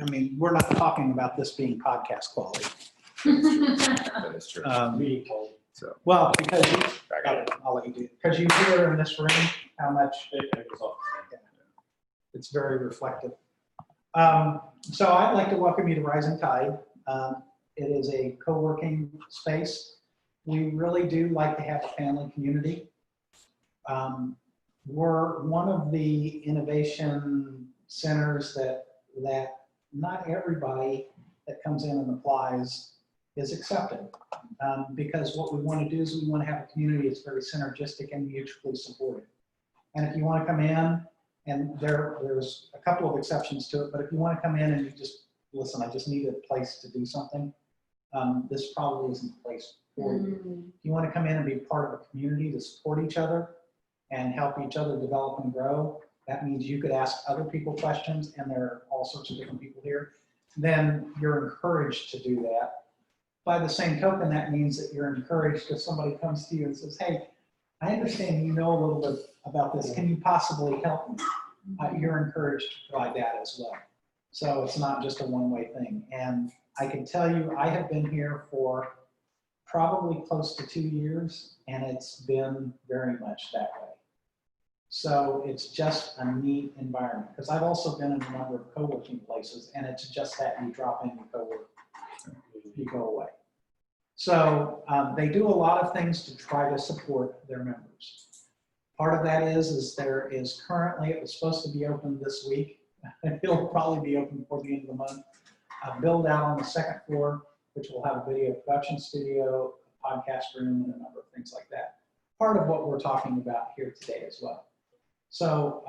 I mean, we're not talking about this being podcast quality. That is true. Really cold. So Well, because you, I got it. I'll let you do it. Because you hear in this room how much It was off. it's very reflective. So I'd like to welcome you to Rising Tide. It is a co-working space. We really do like to have a family community. We're one of the innovation centers that not everybody that comes in and applies is accepted. Because what we want to do is we want to have a community that's very synergistic and mutually supportive. And if you want to come in, and there's a couple of exceptions to it, but if you want to come in and you just, listen, I just need a place to do something, this probably isn't the place for you. If you want to come in and be part of a community to support each other and help each other develop and grow, that means you could ask other people questions, and there are all sorts of different people here, then you're encouraged to do that. By the same token, that means that you're encouraged if somebody comes to you and says, hey, I understand you know a little bit about this. Can you possibly help me? You're encouraged to provide that as well. So it's not just a one-way thing. And I can tell you, I have been here for probably close to 2 years, and it's been very much that way. So it's just a neat environment, because I've also been in a number of co-working places, and it's just that you drop in, you co-work, you go away. So they do a lot of things to try to support their members. Part of that is there is currently, it was supposed to be open this week. It'll probably be open before the end of the month. A build out on the second floor, which will have a video production studio, a podcast room, and a number of things like that. Part of what we're talking about here today as well. So,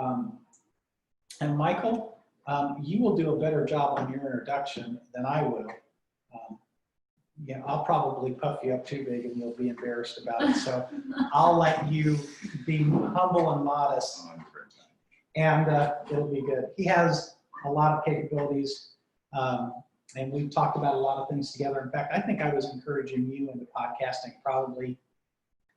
and Michael, you will do a better job on your introduction than I will. Yeah, I'll probably puff you up too big and you'll be embarrassed about it. So I'll let you be humble and modest, and it'll be good. He has a lot of capabilities, and we've talked about a lot of things together. In fact, I think I was encouraging you into podcasting probably,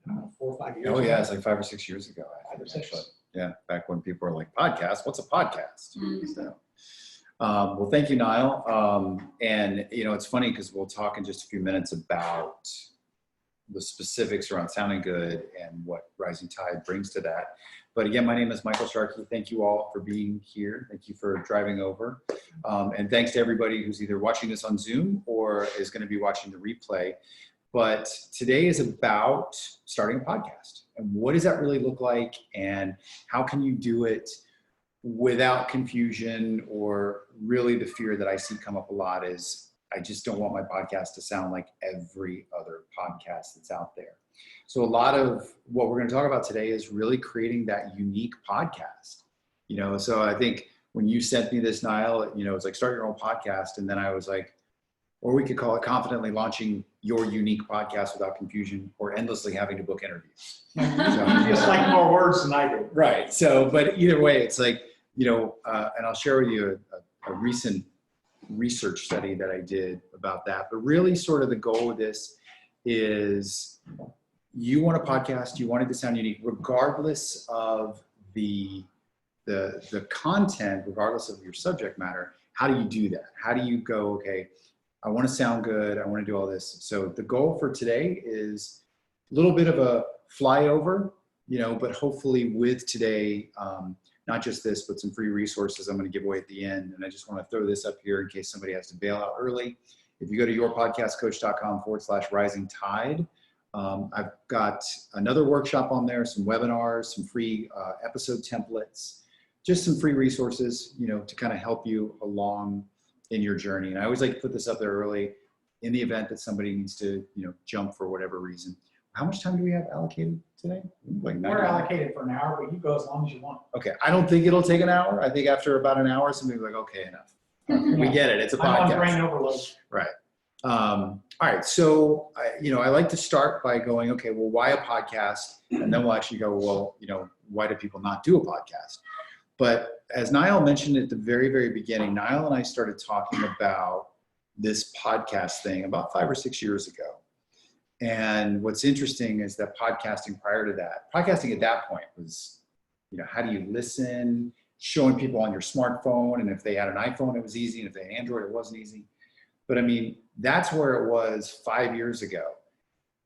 I don't know, 4 or 5 years ago. Oh yeah, it's like 5 or 6 years ago. 5 or 6. Actually. Yeah, back when people were like, podcast, what's a podcast? So, well, thank you, Nile. And, you know, it's funny because we'll talk in just a few minutes about the specifics around sounding good and what Rising Tide brings to that. But again, my name is Michael Sharkey. Thank you all for being here. Thank you for driving over. And thanks to everybody who's either watching this on Zoom or is going to be watching the replay. But today is about starting a podcast. And what does that really look like? And how can you do it without confusion? Or really the fear that I see come up a lot is I just don't want my podcast to sound like every other podcast that's out there. So a lot of what we're going to talk about today is really creating that unique podcast. You know, so I think when you sent me this, Nile, you know, it's like start your own podcast. And then I was like, or we could call it confidently launching your unique podcast without confusion, or endlessly having to book interviews. You just like more words than I do. Right. So, but either way, it's like, you know, and I'll share with you a recent research study that I did about that. But really sort of the goal of this is you want a podcast, you want it to sound unique, regardless of the content, regardless of your subject matter. How do you do that? How do you go, okay, I want to sound good, I want to do all this. So the goal for today is a little bit of a flyover, you know, but hopefully with today, not just this, but some free resources I'm going to give away at the end. And I just want to throw this up here in case somebody has to bail out early. If you go to yourpodcastcoach.com/rising tide, I've got another workshop on there, some webinars, some free episode templates, just some free resources, you know, to kind of help you along in your journey. And I always like to put this up there early in the event that somebody needs to, you know, jump for whatever reason. How much time do we have allocated today? Like We're allocated for an hour, but you go as long as you want. Okay, I don't think it'll take an hour. I think after about an hour, somebody's like, okay, enough. We get it. It's a podcast. I'm on brain overload. Right. All right. So, you know, I like to start by going, okay, well, why a podcast? And then we'll actually go, well, you know, why do people not do a podcast? But as Nile mentioned at the very, very beginning, Nile and I started talking about this podcast thing about 5 or 6 years ago. And what's interesting is that podcasting prior to that, podcasting at that point was, you know, how do you listen? showing people on your smartphone, and if they had an iPhone, it was easy, and if they had Android, it wasn't easy. But I mean, that's where it was 5 years ago.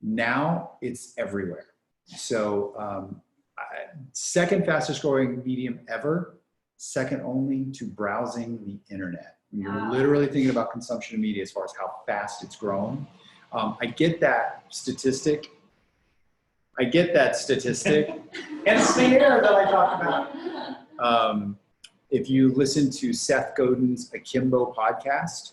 Now it's everywhere. So second fastest growing medium ever, second only to browsing the internet. When you're literally thinking about consumption of media as far as how fast it's grown. I get that statistic. It's the air that I talked about. If you listen to Seth Godin's Akimbo podcast,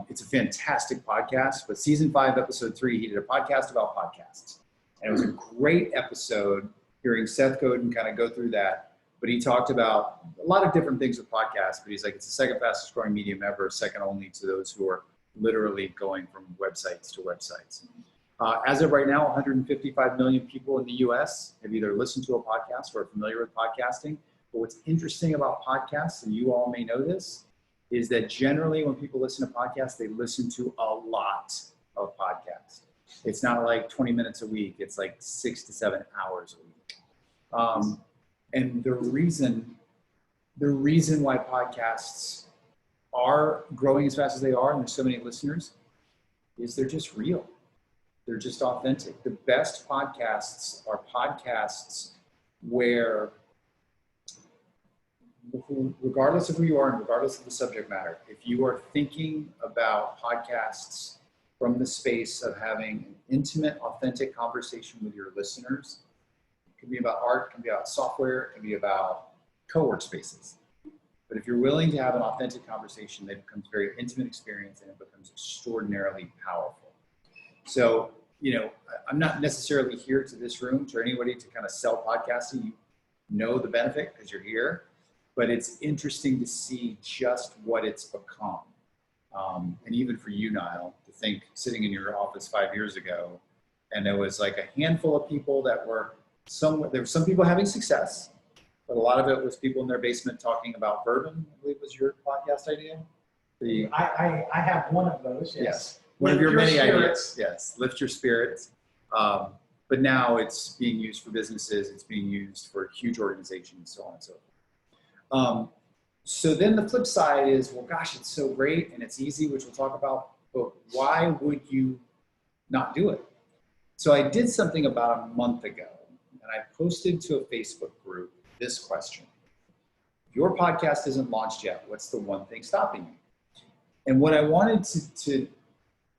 it's a fantastic podcast, but season 5, episode 3, he did a podcast about podcasts. And it was a great episode hearing Seth Godin kind of go through that. But he talked about a lot of different things with podcasts, but he's like, it's the second fastest growing medium ever, second only to those who are literally going from websites to websites. As of right now, 155 million people in the US have either listened to a podcast or are familiar with podcasting. But what's interesting about podcasts, and you all may know this, is that generally when people listen to podcasts, they listen to a lot of podcasts. It's not like 20 minutes a week. It's like 6 to 7 hours a week. And the reason why podcasts are growing as fast as they are, and there's so many listeners, is they're just real. They're just authentic. The best podcasts are podcasts where, regardless of who you are and regardless of the subject matter, if you are thinking about podcasts from the space of having an intimate, authentic conversation with your listeners, it can be about art, it can be about software, it can be about co-workspaces. But if you're willing to have an authentic conversation, that becomes a very intimate experience and it becomes extraordinarily powerful. So, you know, I'm not necessarily here to this room for anybody to kind of sell podcasting. You know the benefit because you're here, but it's interesting to see just what it's become. And even for you, Nile, to think sitting in your office 5 years ago, and there was like a handful of people that were there were some people having success, but a lot of it was people in their basement talking about bourbon, I believe was your podcast idea. I have one of those, yes. One of your many ideas, yes, lift your spirits. But now it's being used for businesses, it's being used for huge organizations, so on and so forth. So then the flip side is, well, gosh, it's so great and it's easy, which we'll talk about, but why would you not do it? So I did something about a month ago, and I posted to a Facebook group this question. If your podcast isn't launched yet, what's the one thing stopping you? And what I wanted to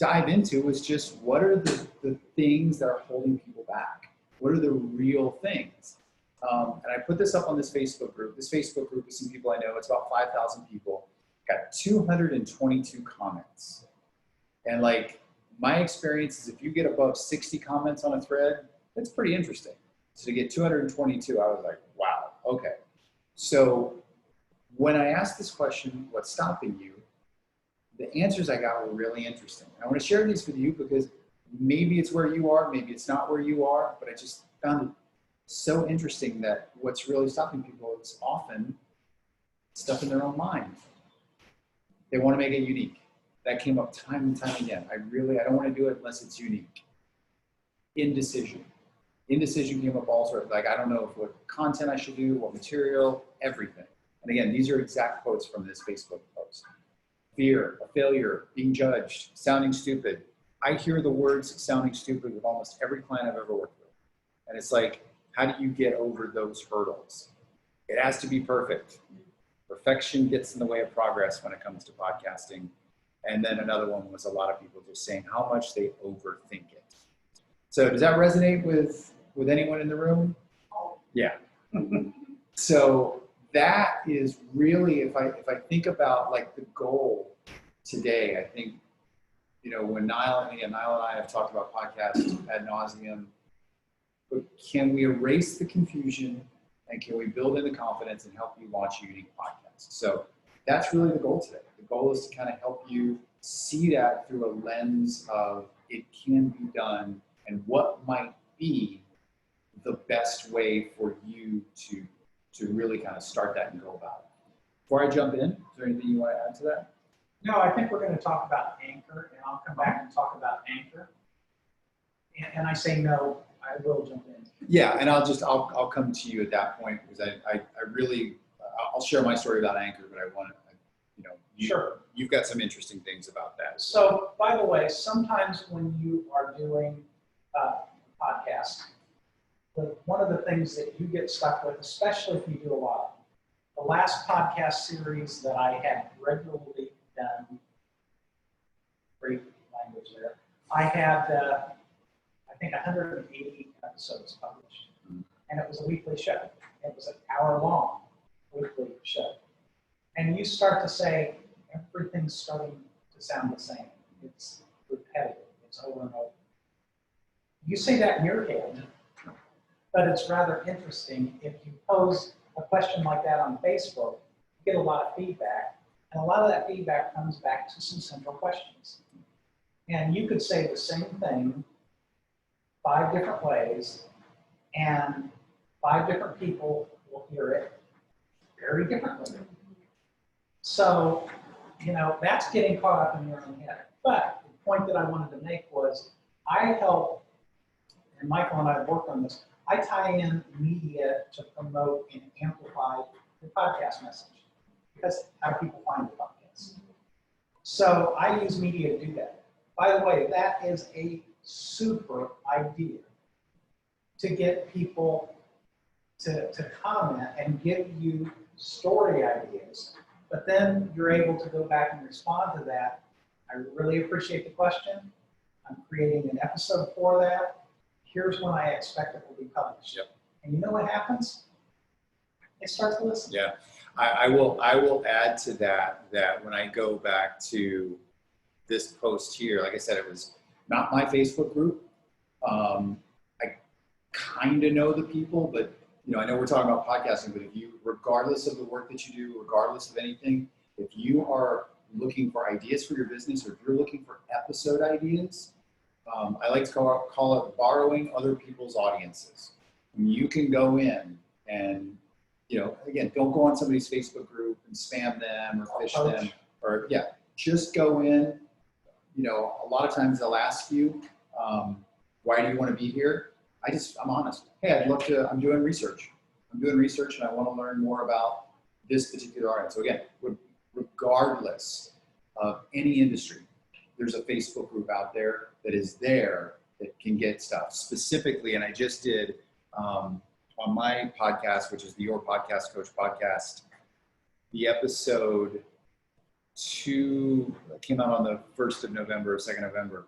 dive into was just what are the things that are holding people back? What are the real things? And I put this up on this Facebook group. This Facebook group is some people I know. It's about 5,000 people. Got 222 comments. And like my experience is if you get above 60 comments on a thread, that's pretty interesting. So to get 222, I was like, wow, okay. So when I asked this question, what's stopping you? The answers I got were really interesting. I want to share these with you because maybe it's where you are, maybe it's not where you are, but I just found it so interesting that what's really stopping people is often stuff in their own mind. They want to make it unique. That came up time and time again. I don't want to do it unless it's unique. Indecision. Indecision came up all sorts of, like, I don't know what content I should do, what material, everything. And again, these are exact quotes from this Facebook post. Fear, a failure, being judged, sounding stupid. I hear the words sounding stupid with almost every client I've ever worked with. And it's like, how do you get over those hurdles? It has to be perfect. Perfection gets in the way of progress when it comes to podcasting. And then another one was a lot of people just saying how much they overthink it. So does that resonate with anyone in the room? Yeah. So that is really, if I think about like the goal today, I think, you know, when Nile and I have talked about podcasts ad nauseum, but can we erase the confusion and can we build in the confidence and help you launch a unique podcast? So that's really the goal today. The goal is to kind of help you see that through a lens of it can be done and what might be the best way for you to really kind of start that and go about it. Before I jump in, is there anything you want to add to that? No, I think we're going to talk about Anchor, and I'll come back and talk about Anchor. And I say no, I will jump in. Yeah, and I'll come to you at that point because I really I'll share my story about Anchor, but I want to, you know, Sure. you've got some interesting things about that. So, by the way, sometimes when you are doing podcasts, one of the things that you get stuck with, especially if you do a lot, the last podcast series that I had regularly done, great language there, I had, I think, 180 episodes published. And it was a weekly show. It was an hour-long weekly show. And you start to say, everything's starting to sound the same. It's repetitive. It's over and over. You say that in your head, but it's rather interesting. If you pose a question like that on Facebook, you get a lot of feedback. And a lot of that feedback comes back to some central questions. And you could say the same thing 5 different ways, and 5 different people will hear it very differently. So, you know, that's getting caught up in your own head. But the point that I wanted to make was I help, and Michael and I have worked on this, I tie in media to promote and amplify the podcast message. Because how do people find the podcast? So I use media to do that. By the way, that is a super idea to get people to comment and give you story ideas. But then you're able to go back and respond to that. I really appreciate the question. I'm creating an episode for that. Here's when I expect it will be published. Yep. And you know what happens? They start to listen. Yeah, I will add to that when I go back to this post here, like I said, it was not my Facebook group. I kind of know the people, but you know, I know we're talking about podcasting, but if you, regardless of the work that you do, regardless of anything, if you are looking for ideas for your business, or if you're looking for episode ideas, I like to call it borrowing other people's audiences. You can go in and, you know, again, don't go on somebody's Facebook group and spam them or fish them, or just go in. You know, a lot of times they'll ask you, why do you want to be here? I'm honest. Hey, I'd love to, I'm doing research and I want to learn more about this particular audience. So again, regardless of any industry, there's a Facebook group out there that is there that can get stuff specifically. And I just did on my podcast, which is the Your Podcast Coach podcast, the episode 2 came out on the 1st of November or 2nd of November,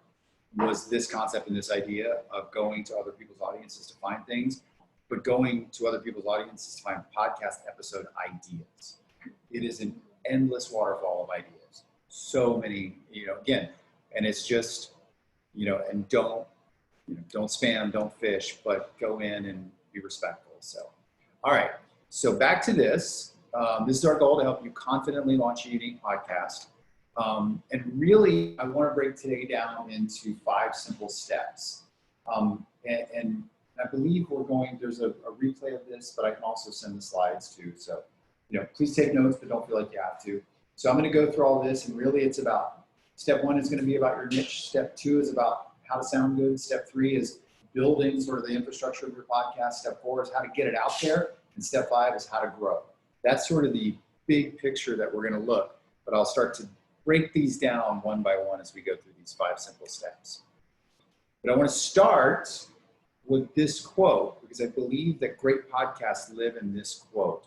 was this concept and this idea of going to other people's audiences to find things, but going to other people's audiences to find podcast episode ideas. It is an endless waterfall of ideas. So many, you know, again, and it's just, you know, and don't spam, don't fish, but go in and be respectful. So, all right. So back to this. This is our goal, to help you confidently launch a unique podcast. And really, I want to break today down into 5 simple steps. And I believe there's a replay of this, but I can also send the slides too. So, you know, please take notes, but don't feel like you have to. So I'm going to go through all this, and really it's about, step 1 is going to be about your niche. Step 2 is about how to sound good. Step 3 is building sort of the infrastructure of your podcast. Step 4 is how to get it out there. And step 5 is how to grow. That's sort of the big picture that we're going to look, but I'll start to break these down one by one as we go through these 5 simple steps. But I want to start with this quote, because I believe that great podcasts live in this quote.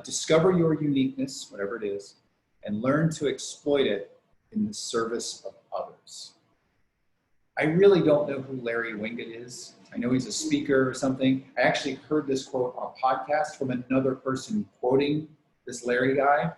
Discover your uniqueness, whatever it is, and learn to exploit it in the service of others. I really don't know who Larry Winget is. I know he's a speaker or something. I actually heard this quote on a podcast from another person quoting this Larry guy.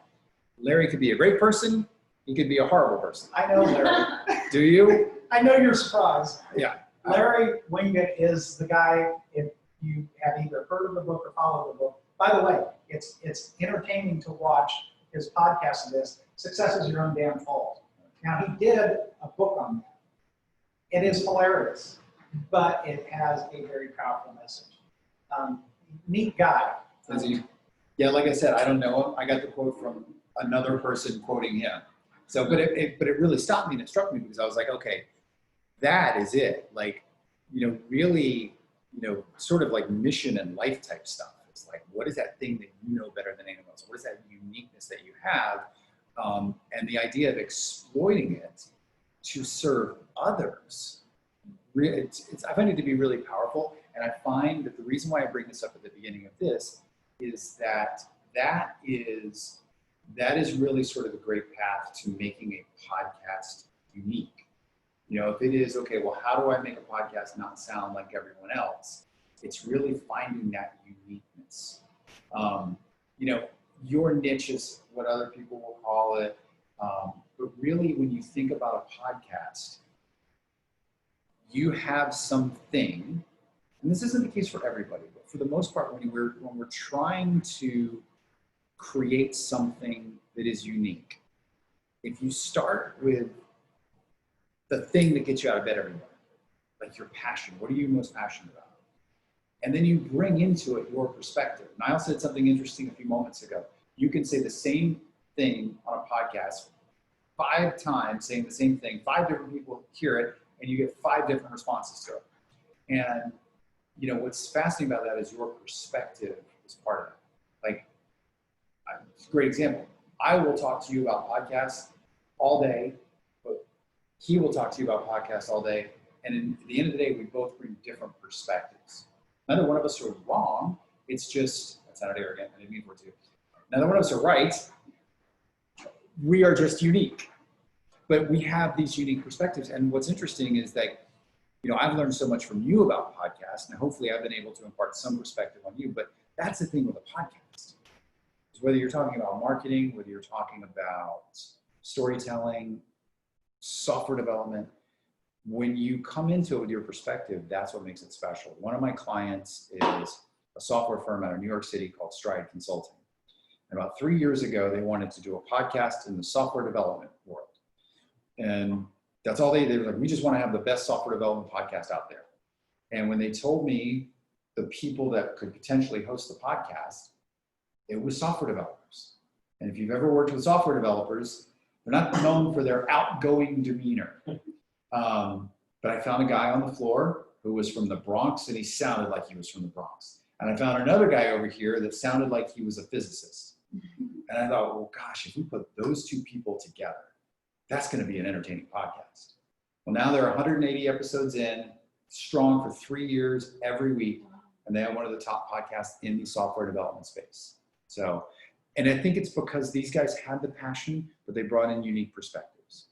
Larry could be a great person. He could be a horrible person. I know Larry. Do you? I know you're surprised. Yeah. Larry Winget is the guy, if you have either heard of the book or followed the book. By the way, it's entertaining to watch his podcast of this. Success is your own damn fault. Now, he did a book on that. It is hilarious, but it has a very powerful message. Neat guy. Is he? Yeah, like I said, I don't know him. I got the quote from another person quoting him. So, but it really stopped me, and it struck me, because I was like, okay, that is it. Like, you know, really, you know, sort of like mission and life type stuff. It's Like, what is that thing that you know better than anyone else? What is that uniqueness that you have? And the idea of exploiting it to serve others, I find it to be really powerful. And I find that the reason why I bring this up at the beginning of this is that is really sort of the great path to making a podcast unique. You know, if it is, okay, well, how do I make a podcast not sound like everyone else? It's really finding that uniqueness. You know, your niche is what other people will call it. But really, when you think about a podcast, you have something, and this isn't the case for everybody, but for the most part, when we're trying to create something that is unique, if you start with the thing that gets you out of bed every morning, like your passion, what are you most passionate about? And then you bring into it your perspective. Nile said something interesting a few moments ago. You can say the same thing on a podcast 5 times, saying the same thing, 5 different people hear it, and you get 5 different responses to it. And you know, what's fascinating about that is your perspective is part of it. Like, it's a great example. I will talk to you about podcasts all day, but he will talk to you about podcasts all day. And at the end of the day, we both bring different perspectives. Neither one of us are wrong. It's just, that sounded arrogant. I didn't mean for it to. Neither one of us are right. We are just unique. But we have these unique perspectives. And what's interesting is that, you know, I've learned so much from you about podcasts, and hopefully I've been able to impart some perspective on you. But that's the thing with a podcast. Is whether you're talking about marketing, whether you're talking about storytelling, software development, when you come into it with your perspective, that's what makes it special. One of my clients is a software firm out of New York City called Stride Consulting. And about 3 years ago, they wanted to do a podcast in the software development world. And that's all they were like, we just want to have the best software development podcast out there. And when they told me the people that could potentially host the podcast, it was software developers. And if you've ever worked with software developers, they're not known for their outgoing demeanor. But I found a guy on the floor who was from the Bronx, and he sounded like he was from the Bronx. And I found another guy over here that sounded like he was a physicist. And I thought, well, gosh, if we put those 2 people together, that's going to be an entertaining podcast. Well, now they're 180 episodes in, strong for 3 years every week, and they have one of the top podcasts in the software development space. So, and I think it's because these guys had the passion, but they brought in unique perspectives.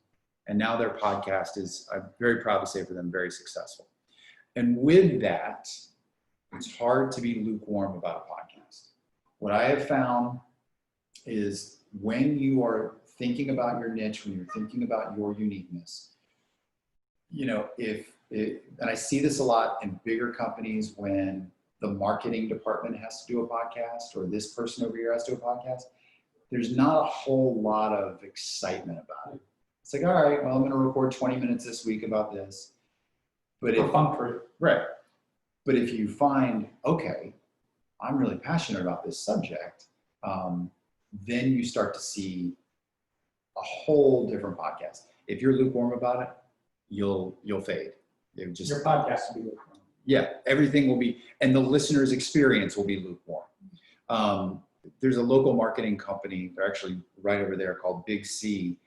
And now their podcast is, I'm very proud to say for them, very successful. And with that, it's hard to be lukewarm about a podcast. What I have found is when you are thinking about your niche, when you're thinking about your uniqueness, you know, and I see this a lot in bigger companies when the marketing department has to do a podcast or this person over here has to do a podcast, there's not a whole lot of excitement about it. It's like, all right, well, I'm going to record 20 minutes this week about this. But right. But if you find, okay, I'm really passionate about this subject, then you start to see a whole different podcast. If you're lukewarm about it, you'll fade. Your podcast will be lukewarm. Yeah, everything will be, and the listener's experience will be lukewarm. There's a local marketing company, they're actually right over there, called Big C.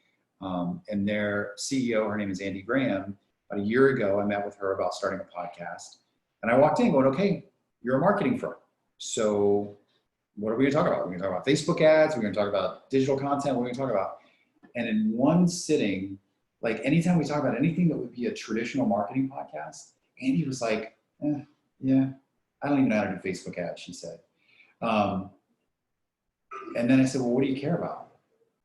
And their CEO, her name is Andy Graham. About a year ago, I met with her about starting a podcast. And I walked in going, okay, you're a marketing firm. So what are we going to talk about? We're going to talk about Facebook ads. We're going to talk about digital content. What are we going to talk about? And in one sitting, like anytime we talk about anything that would be a traditional marketing podcast, Andy was like, yeah, I don't even know how to do Facebook ads, she said. And then I said, well, what do you care about?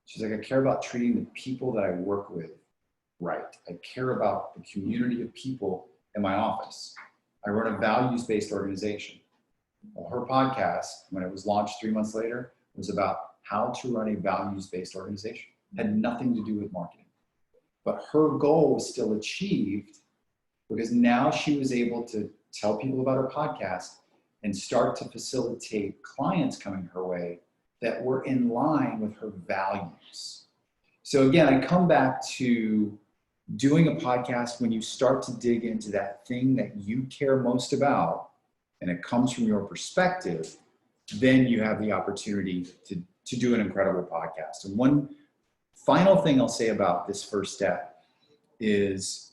She's like, I care about treating the people that I work with right. I care about the community of people in my office. I run a values-based organization. Well, her podcast, when it was launched 3 months later, was about how to run a values-based organization. It had nothing to do with marketing. But her goal was still achieved because now she was able to tell people about her podcast and start to facilitate clients coming her way that were in line with her values. So again, I come back to doing a podcast when you start to dig into that thing that you care most about, and it comes from your perspective, then you have the opportunity to do an incredible podcast. And one final thing I'll say about this first step is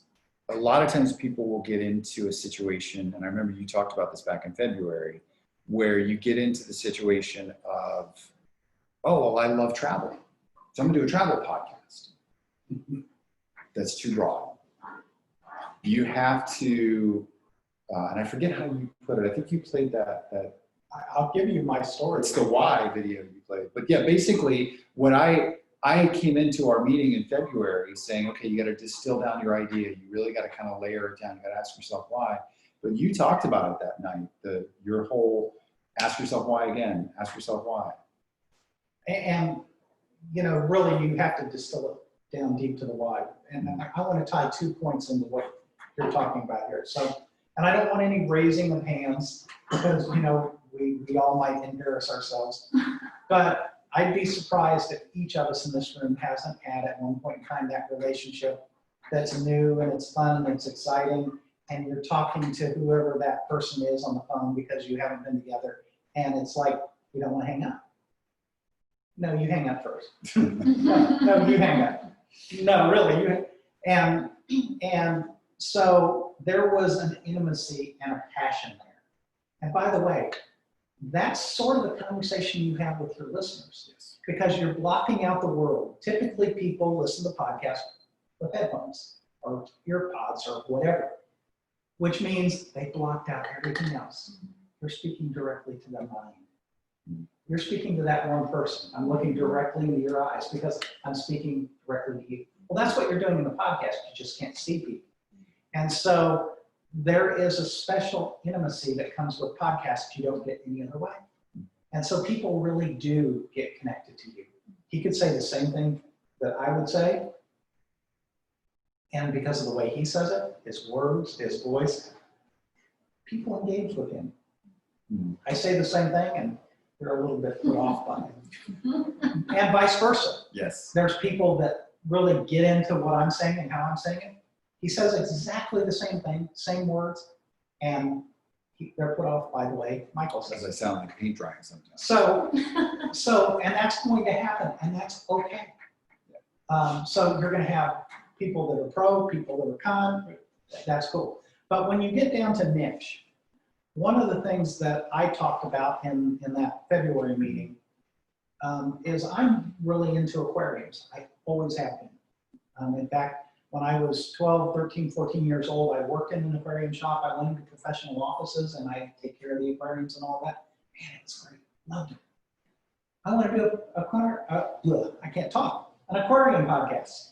a lot of times people will get into a situation, and I remember you talked about this back in February, where you get into the situation of, oh, well, I love traveling, so I'm gonna do a travel podcast. That's too broad. You have to, and I forget how you put it. I think you played that. I'll give you my story. It's the why video you played. But yeah, basically what I came into our meeting in February saying, okay, you got to distill down your idea. You really got to kind of layer it down. You got to ask yourself why. But you talked about it that night, your whole ask yourself why again, ask yourself why. And you know, really you have to distill it down deep to the why. And I want to tie 2 points into what you're talking about here. So, and I don't want any raising of hands because, you know, we all might embarrass ourselves, but I'd be surprised if each of us in this room hasn't had at one point in time that relationship that's new and it's fun and it's exciting, and you're talking to whoever that person is on the phone because you haven't been together, and it's like, you don't want to hang up. No, you hang up first. No, you hang up. No, really, and so there was an intimacy and a passion there. And by the way, that's sort of the conversation you have with your listeners, because you're blocking out the world. Typically, people listen to podcasts with headphones or ear pods or whatever, which means they blocked out everything else. You're speaking directly to their mind. You're speaking to that one person. I'm looking directly into your eyes because I'm speaking directly to you. Well, that's what you're doing in the podcast. You just can't see people. And so there is a special intimacy that comes with podcasts you don't get any other way. And so people really do get connected to you. He could say the same thing that I would say. And because of the way he says it, his words, his voice, people engage with him. I say the same thing and they're a little bit put off by it. And vice versa. Yes. There's people that really get into what I'm saying and how I'm saying it. He says exactly the same thing, same words, and they're put off by the way Michael says Because I it. sound like paint drying sometimes. And that's going to happen, and that's okay. So you're going to have people that are pro, people that are con. That's cool. But when you get down to niche, one of the things that I talked about in that February meeting is I'm really into aquariums. I always have been. In fact, when I was 12, 13, 14 years old, I worked in an aquarium shop. I went into professional offices and I take care of the aquariums and all that. Man, it was great. Loved it. I want to do an aquarium podcast.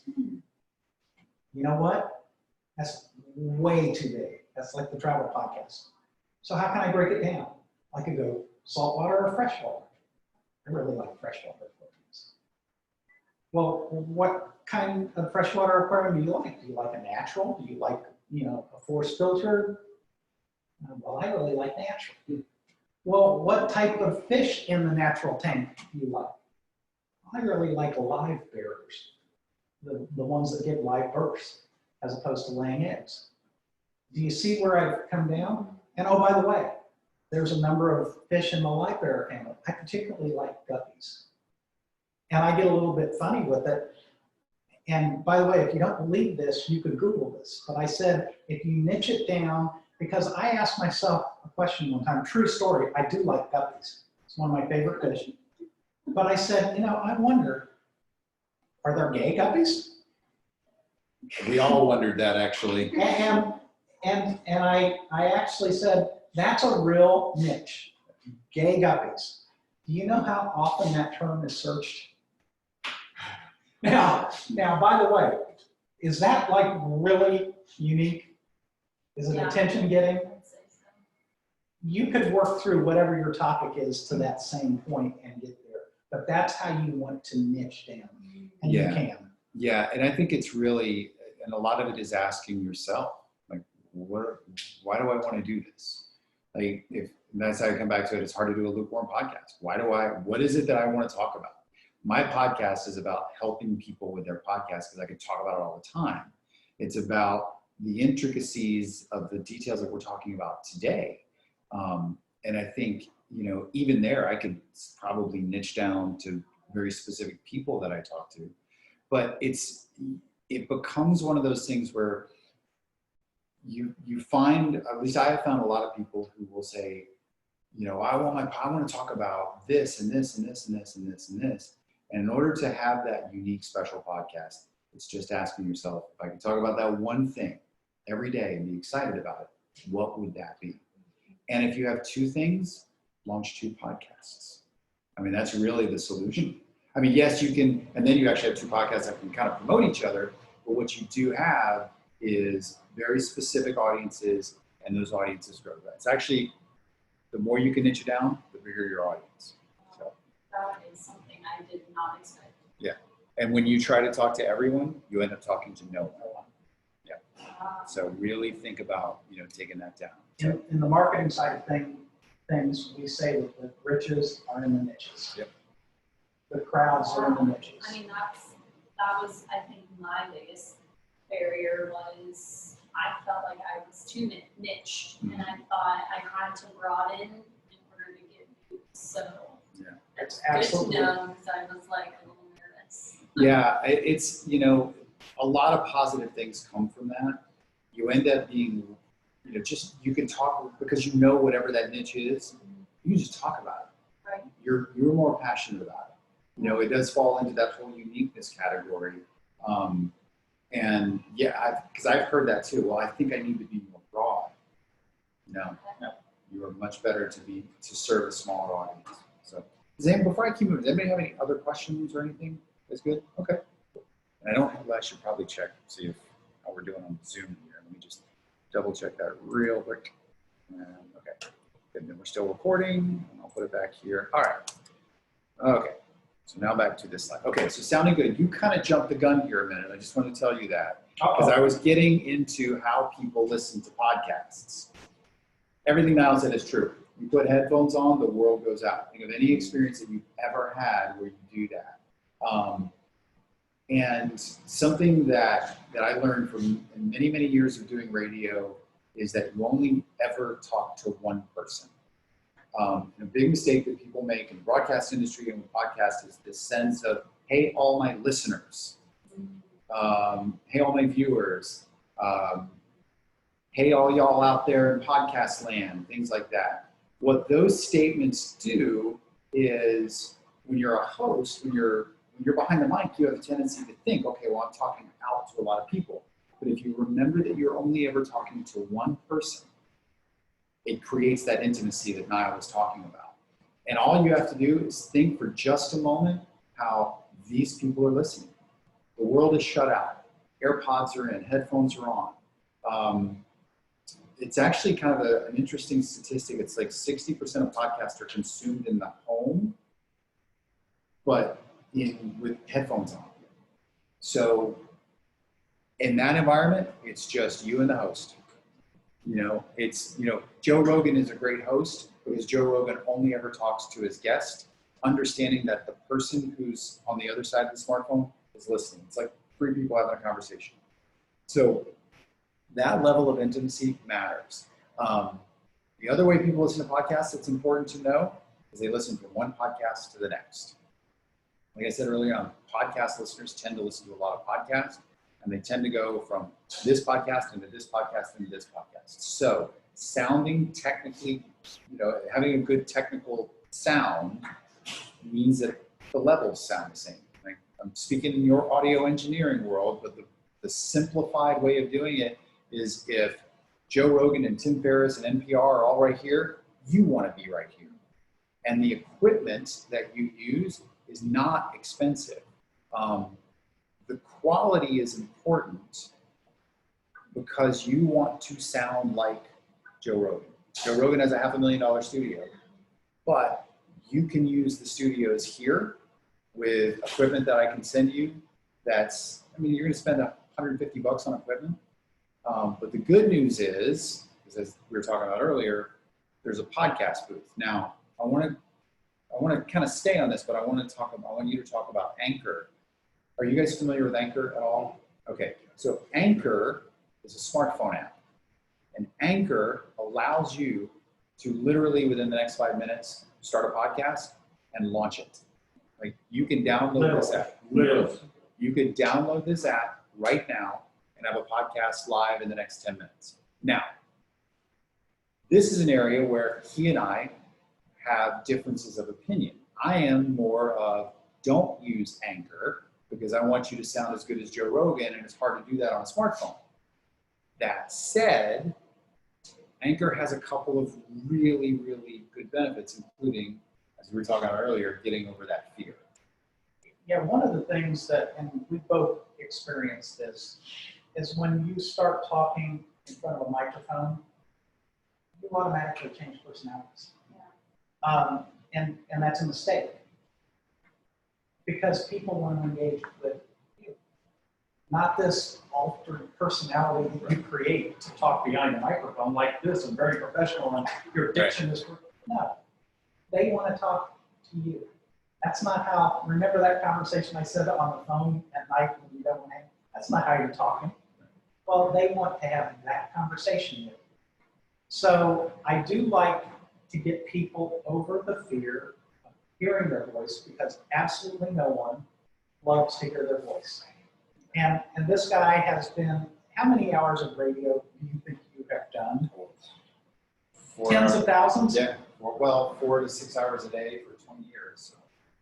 You know what? That's way too big. That's like the travel podcast. So how can I break it down? I could go saltwater or freshwater. I really like freshwater aquariums. Well, what kind of freshwater aquarium do you like? Do you like a natural? Do you like, a force filter? Well, I really like natural. Well, what type of fish in the natural tank do you like? I really like live bearers, the ones that give live births as opposed to laying eggs. Do you see where I've come down? And oh, by the way, there's a number of fish in the live bearer family. I particularly like guppies. And I get a little bit funny with it. And by the way, if you don't believe this, you could Google this. But I said, if you niche it down, because I asked myself a question one time, true story, I do like guppies. It's one of my favorite fish. But I said, I wonder, are there gay guppies? We all wondered that, actually. And I actually said, that's a real niche, gay guppies. Do you know how often that term is searched? Now, by the way, is that like really unique? Is it attention getting? You could work through whatever your topic is to that same point and get there. But that's how you want to niche down, and you can. Yeah, and I think it's really, and a lot of it is asking yourself, like, why do I want to do this? Like, and that's how I come back to it. It's hard to do a lukewarm podcast. What is it that I want to talk about? My podcast is about helping people with their podcast because I can talk about it all the time. It's about the intricacies of the details that we're talking about today. And I think, even there, I could probably niche down to very specific people that I talk to, but it becomes one of those things where you find, at least I have found a lot of people who will say, I want to talk about this and this and this and this and this and this. And in order to have that unique special podcast, it's just asking yourself, if I could talk about that one thing every day and be excited about it, what would that be? And if you have two things, launch 2 podcasts. I mean, that's really the solution. I mean, yes, you can, and then you actually have 2 podcasts that can kind of promote each other, but what you do have is very specific audiences, and those audiences grow. It's actually, the more you can niche it down, the bigger your audience. So that is something I did not expect. Yeah. And when you try to talk to everyone, you end up talking to no one. Yeah. So really think about, taking that down. In the marketing side of things, we say that the riches are in the niches. Yep. The crowds are in the niches. I mean, that was, I think, my biggest barrier was I felt like I was too niched, and I thought I had to broaden in order to get views. So Yeah. that's Absolutely. good to know, because I was like a little nervous. Yeah, it's, a lot of positive things come from that. You end up being, you can talk because whatever that niche is, you can just talk about it. Right. You're more passionate about it. It does fall into that whole uniqueness category. And yeah, because I've heard that too. Well, I think I need to be more broad. No, you are much better to serve a smaller audience. So, before I keep moving, does anybody have any other questions or anything? That's good. Okay. And I should probably check, see how we're doing on Zoom here. Let me just double check that real quick. Okay. Good. Then we're still recording. I'll put it back here. All right. Okay. So now back to this slide. Okay, so sounding good. You kind of jumped the gun here a minute. I just want to tell you that. Because I was getting into how people listen to podcasts. Everything Nile said is true. You put headphones on, the world goes out. Think of any experience that you've ever had where you do that. And something that I learned from many, many years of doing radio is that you only ever talk to one person. A big mistake that people make in the broadcast industry and with podcasts is this sense of, hey, all my listeners, hey, all my viewers, hey, all y'all out there in podcast land, things like that. What those statements do is when you're a host, when you're behind the mic, you have a tendency to think, okay, well, I'm talking out to a lot of people. But if you remember that you're only ever talking to one person, it creates that intimacy that Nile was talking about. And all you have to do is think for just a moment how these people are listening. The world is shut out. AirPods are in, headphones are on. It's actually kind of an interesting statistic. It's like 60% of podcasts are consumed in the home, but with headphones on. So in that environment, it's just you and the host. Joe Rogan is a great host because Joe Rogan only ever talks to his guest, understanding that the person who's on the other side of the smartphone is listening. It's like 3 people having a conversation. So that level of intimacy matters. The other way people listen to podcasts that's important to know is they listen from one podcast to the next. Like I said earlier on, podcast listeners tend to listen to a lot of podcasts, and they tend to go from this podcast into this podcast into this podcast. So sounding technically, having a good technical sound means that the levels sound the same. Like I'm speaking in your audio engineering world, but the simplified way of doing it is if Joe Rogan and Tim Ferriss and NPR are all right here, you want to be right here. And the equipment that you use is not expensive. The quality is important because you want to sound like Joe Rogan. Joe Rogan has a $500,000 studio, but you can use the studios here with equipment that I can send you. You're going to spend $150 on equipment. But the good news is, as we were talking about earlier, there's a podcast booth. Now, I want to kind of stay on this, but I want you to talk about Anchor. Are you guys familiar with Anchor at all? Okay, so Anchor is a smartphone app. And Anchor allows you to literally within the next 5 minutes, start a podcast and launch it. Like you can download this app. Literally. You could download this app right now and have a podcast live in the next 10 minutes. Now, this is an area where he and I have differences of opinion. I am more of don't use Anchor because I want you to sound as good as Joe Rogan, and it's hard to do that on a smartphone. That said, Anchor has a couple of really, really good benefits, including, as we were talking about earlier, getting over that fear. Yeah, one of the things that, and we both experienced this, is when you start talking in front of a microphone, you automatically change personalities. Yeah. And that's a mistake. Because people want to engage with you. Not this altered personality that you create to talk behind a microphone like this and very professional and your diction is, no. They want to talk to you. That's not how, remember that conversation I said on the phone at night when you don't want to, that's not how you're talking. Well, they want to have that conversation with you. So I do like to get people over the fear of hearing their voice because absolutely no one loves to hear their voice. And this guy has been, how many hours of radio do you think you have done? Tens of thousands? Yeah, well, 4 to 6 hours a day for 20 years.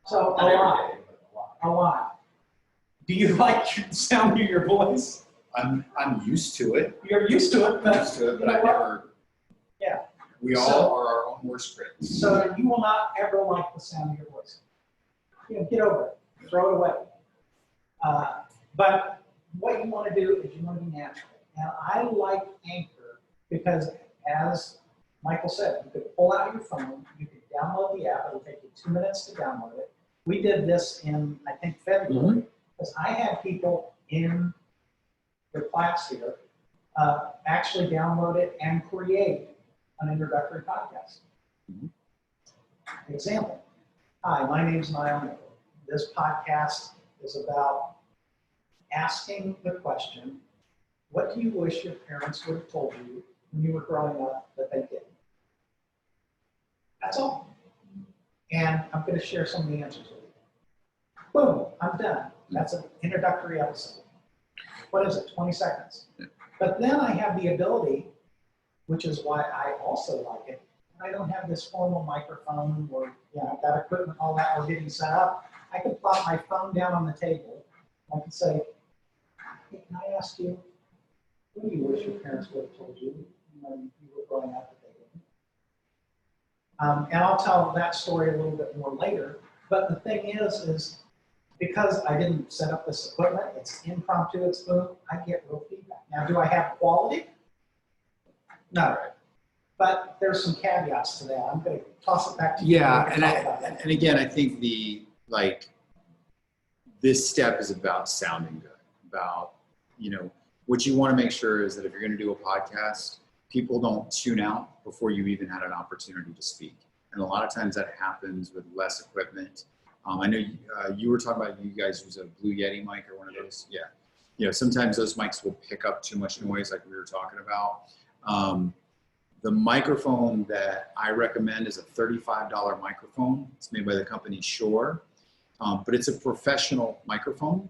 So Not a every lot, day, but a lot. a lot. Do you like the sound of your voice? I'm used to it. You're used to it, I'm but used to it, but you know I what? never. Yeah. We So- all are our own worst critics. So you will not ever like the sound of your voice. You know, get over it, throw it away. But what you want to do is you want to be natural. And I like Anchor because, as Michael said, you could pull out your phone, you could download the app, it'll take you 2 minutes to download it. We did this in, I think, February, because I had people in the class here actually download it and create an introductory podcast. Example. Hi, my name is Nile Nickel. This podcast is about asking the question, what do you wish your parents would have told you when you were growing up that they didn't? That's all. And I'm going to share some of the answers with you. Boom, I'm done. That's an introductory episode. What is it, 20 seconds? But then I have the ability, which is why I also like it, I don't have this formal microphone or, you know, I've got equipment, all that, we're getting set up. I can plop my phone down on the table. I can say, hey, can I ask you, what do you wish your parents would have told you when you were growing up that they didn't? And I'll tell that story a little bit more later. But the thing is because I didn't set up this equipment, it's impromptu, it's boom, I get real feedback. Now, do I have quality? No. But there's some caveats to that. I'm going to toss it back to you. Yeah, We can talk about that. and again, I think this step is about sounding good. About, you know, what you want to make sure is that if you're going to do a podcast, people don't tune out before you even had an opportunity to speak. And a lot of times that happens with less equipment. I know you were talking about you guys use a Blue Yeti mic or one of those. Yeah. You know, sometimes those mics will pick up too much noise like we were talking about. The microphone that I recommend is a $35 microphone. It's made by the company Shure, but it's a professional microphone.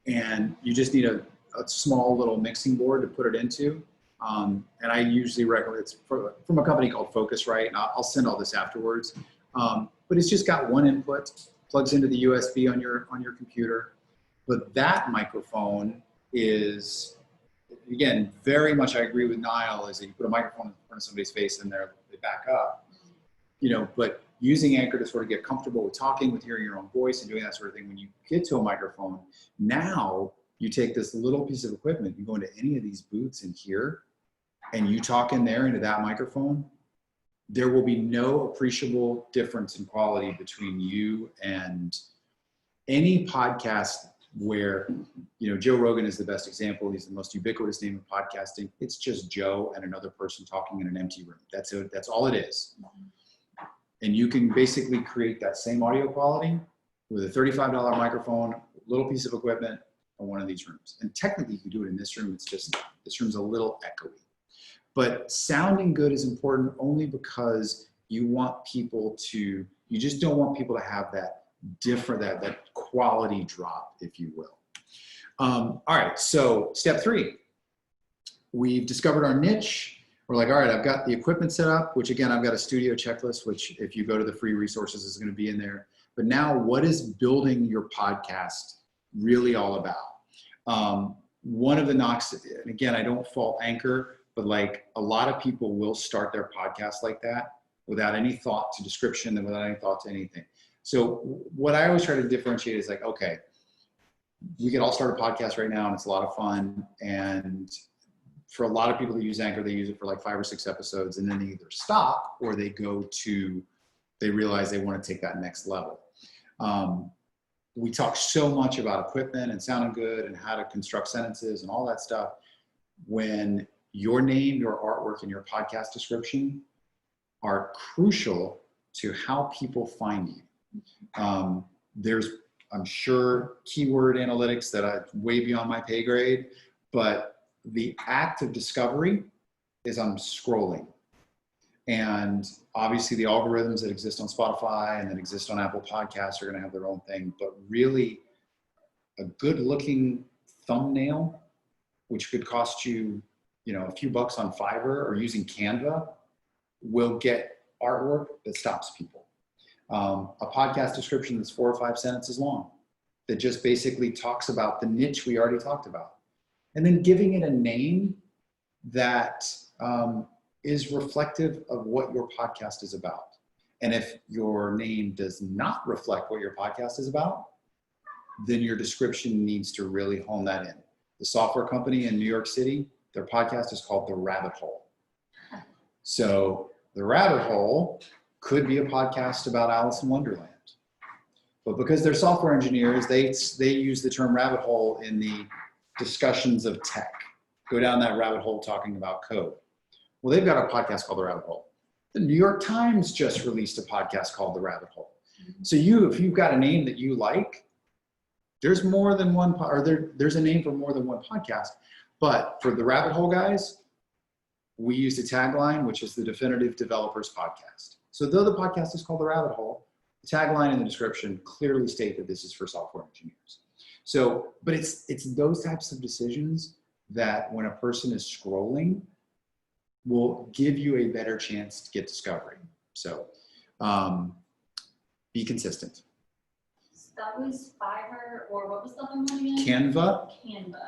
And you just need a small little mixing board to put it into. And I usually recommend, it's from a company called Focusrite, and I'll send all this afterwards. But it's just got one input, plugs into the USB on your computer. But that microphone is, again, very much I agree with Nile, is that you put a microphone in front of somebody's face and they back up. You know, but using Anchor to sort of get comfortable with talking, with hearing your own voice and doing that sort of thing, when you get to a microphone, now you take this little piece of equipment, you go into any of these booths in here, and you talk in there into that microphone, there will be no appreciable difference in quality between you and any podcast where, you know, Joe Rogan is the best example. He's the most ubiquitous name of podcasting. It's just Joe and another person talking in an empty room. That's it. That's all it is. And you can basically create that same audio quality with a $35 microphone, little piece of equipment, in one of these rooms. And technically you can do it in this room. It's just, this room's a little echoey. But sounding good is important only because you want people to, you just don't want people to have that that quality drop, if you will. All right, so step 3, we've discovered our niche. We're like, all right, I've got the equipment set up, which again, I've got a studio checklist, which if you go to the free resources is going to be in there. But now what is building your podcast really all about? One of the knocks, and again, I don't fault Anchor, but like a lot of people will start their podcast like that without any thought to description and without any thought to anything. So what I always try to differentiate is like, okay, we could all start a podcast right now and it's a lot of fun. And for a lot of people that use Anchor, they use it for like 5 or 6 episodes and then they either stop or they they realize they want to take that next level. We talk so much about equipment and sounding good and how to construct sentences and all that stuff. When your name, your artwork, and your podcast description are crucial to how people find you. There's, I'm sure, keyword analytics that are way beyond my pay grade, but the act of discovery is I'm scrolling. And obviously the algorithms that exist on Spotify and that exist on Apple Podcasts are going to have their own thing, but really a good looking thumbnail, which could cost you, a few bucks on Fiverr or using Canva, will get artwork that stops people. A podcast description that's 4 or 5 sentences long that just basically talks about the niche we already talked about. And then giving it a name that is reflective of what your podcast is about. And if your name does not reflect what your podcast is about, then your description needs to really hone that in. The software company in New York City, their podcast is called The Rabbit Hole. So The Rabbit Hole could be a podcast about Alice in Wonderland. But because they're software engineers, they use the term rabbit hole in the discussions of tech. Go down that rabbit hole talking about code. Well, they've got a podcast called The Rabbit Hole. The New York Times just released a podcast called The Rabbit Hole. So if you've got a name that you like, there's more than one, there's a name for more than one podcast. But for the Rabbit Hole guys, we used a tagline, which is the Definitive Developers Podcast. So though the podcast is called The Rabbit Hole, the tagline and the description clearly state that this is for software engineers. So, but it's those types of decisions that when a person is scrolling will give you a better chance to get discovery. So be consistent. So that was Fiverr, or what was the other one again? Canva.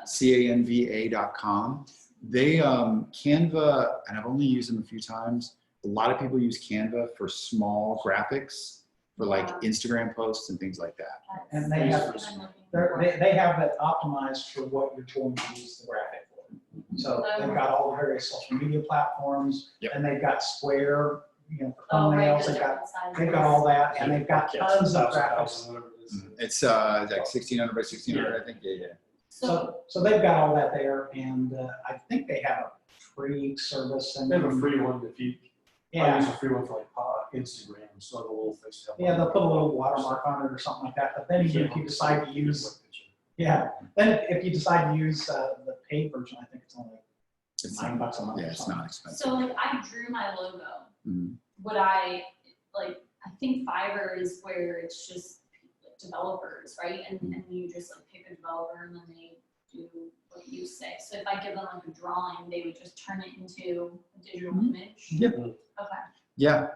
Canva.com. They, Canva, and I've only used them a few times. A lot of people use Canva for small graphics, for like Instagram posts and things like that. And they have it optimized for what you're going to use the graphic for. So they've got all the various social media platforms, and they've got Square, for thumbnails. They've got all that, and they've got tons of graphics. It's like 1600 by 1600, I think. Yeah. So they've got all that there, and I think they have a free service. And they have a free one if you. I use a free one for like Instagram, so the little things. Yeah, they'll put a little watermark on it or something like that. But then if you decide to use, then if you decide to use the paid version, I think it's only $9 a month. Yeah, it's not expensive. So like I drew my logo. Mm-hmm. Would I think Fiverr is where it's just developers, right? And you just like pick a developer and then they do what you say. So if I give them like a drawing, they would just turn it into a digital image. Yep. Okay. Yeah,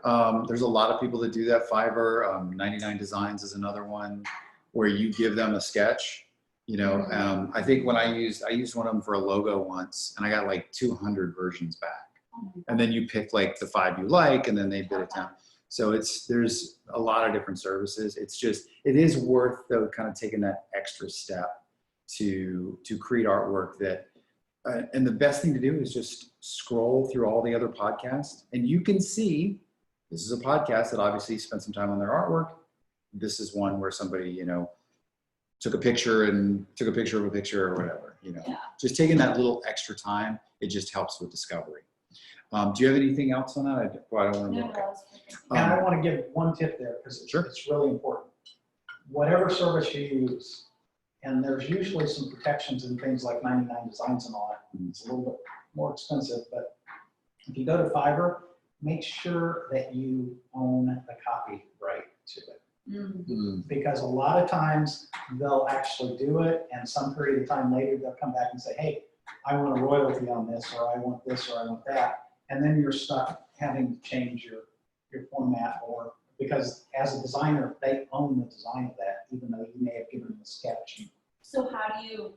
there's a lot of people that do that. Fiverr, 99 Designs is another one where you give them a sketch. I think when I used one of them for a logo once, and I got like 200 versions back. And then you pick like the 5 you like, and then they bid it down. So there's a lot of different services. It is worth though kind of taking that extra step to create artwork that, and the best thing to do is just scroll through all the other podcasts, and you can see this is a podcast that obviously spent some time on their artwork. This is one where somebody, took a picture of a picture or whatever, just taking that little extra time, it just helps with discovery. Do you have anything else on that? I don't want to look at. And I want to give one tip there because it's really important. Whatever service you use, and there's usually some protections in things like 99 Designs and all that. It's a little bit more expensive, but If you go to Fiverr, make sure that you own the copyright to it. Because a lot of times they'll actually do it, and some period of time later they'll come back and say, hey, I want a royalty on this, or I want this, or I want that. And then you're stuck having to change your format, or because as a designer, they own the design of that, even though you may have given them a sketch. So how do you,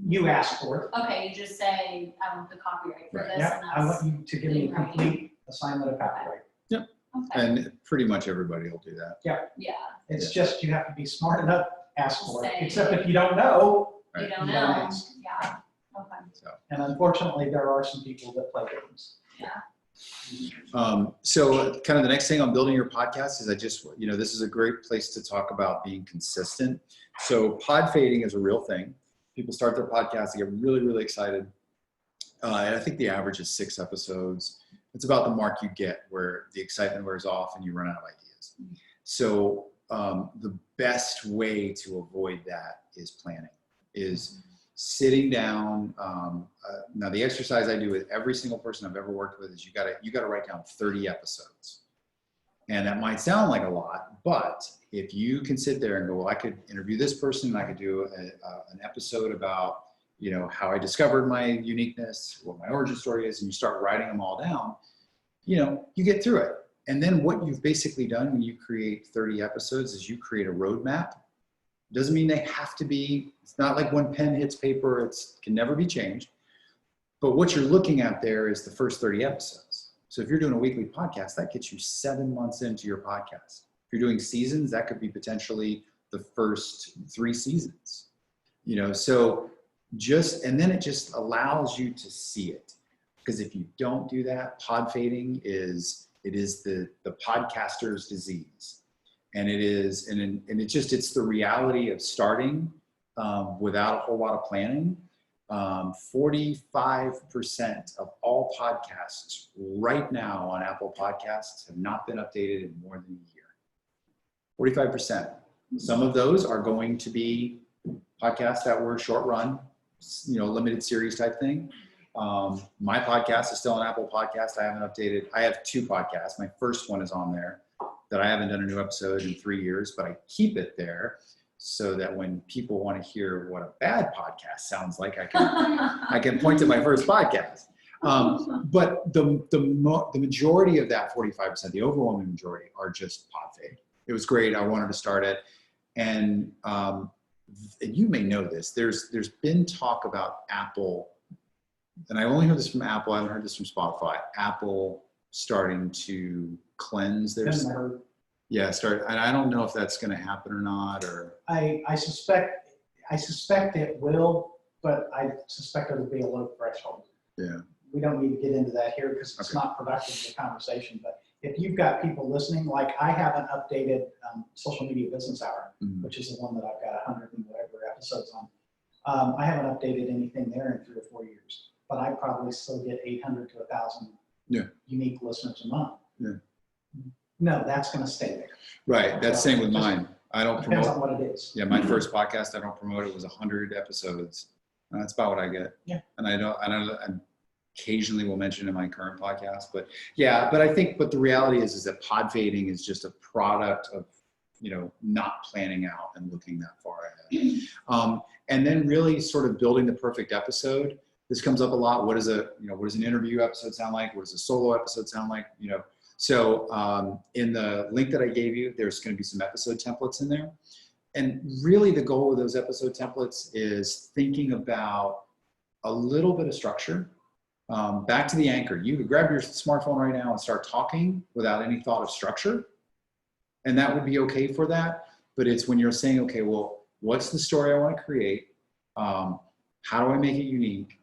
You ask for it. okay, you just say, I want the copyright for Right. this, Yeah, and I that's, want you to give me a complete assignment of copyright. okay, And pretty much everybody will do that. yeah, It's just you have to be smart enough, ask for it. Say- Except if you don't know, you Right. don't You know, don't ask. yeah, okay, and unfortunately, there are some people that play games. So kind of the next thing on building your podcast is this is a great place to talk about being consistent. So pod fading is a real thing. People start their podcast, they get really, really excited. And I think the average is 6 episodes. It's about the mark you get where the excitement wears off and you run out of ideas. So the best way to avoid that is planning, is sitting down. Now the exercise I do with every single person I've ever worked with is you gotta write down 30 episodes. And that might sound like a lot, but if you can sit there and go, well, I could interview this person, and I could do an episode about, how I discovered my uniqueness, what my origin story is, and you start writing them all down, you get through it. And then what you've basically done when you create 30 episodes is you create a roadmap. Doesn't mean they have to be, it's not like when pen hits paper, it can never be changed. But what you're looking at there is the first 30 episodes. So if you're doing a weekly podcast, that gets you 7 months into your podcast. If you're doing seasons, that could be potentially the first 3 seasons. So and then it just allows you to see it. Because if you don't do that, pod fading is the podcaster's disease. And it's the reality of starting without a whole lot of planning. 45% of all podcasts right now on Apple Podcasts have not been updated in more than a year. 45%. Some of those are going to be podcasts that were short run, limited series type thing. My podcast is still on Apple Podcast. I haven't updated. I have 2 podcasts. My first one is on there that I haven't done a new episode in 3 years, but I keep it there so that when people want to hear what a bad podcast sounds like, I can point to my first podcast. But the majority of that 45%, the overwhelming majority, are just pod fade. It was great. I wanted to start it. And you may know this. There's been talk about Apple, and I only heard this from Apple. I haven't heard this from Spotify. Apple starting to cleanse their stuff. Yeah, and I don't know if that's going to happen or not. Or I suspect it will, but I suspect it'll be a low threshold. Yeah. We don't need to get into that here because it's not productive to the conversation. But if you've got people listening, like I have an updated social media business hour, which is the one that I've got 100 and whatever episodes on. I haven't updated anything there in 3 or 4 years, but I probably still get 800 to 1,000 unique listeners a month. Yeah. No, that's going to stay there. Right. That's the same with mine. I don't Depends promote. on what it is. Yeah, my first podcast, I don't promote. It was 100 episodes. That's about what I get. Yeah. And I occasionally will mention in my current podcast, but the reality is that pod fading is just a product of, not planning out and looking that far ahead. And then really sort of building the perfect episode. This comes up a lot. What does an interview episode sound like? What does a solo episode sound like? So in the link that I gave you, there's going to be some episode templates in there. And really the goal of those episode templates is thinking about a little bit of structure. Back to the anchor. You could grab your smartphone right now and start talking without any thought of structure. And that would be okay for that. But it's when you're saying, okay, well, what's the story I want to create? How do I make it unique?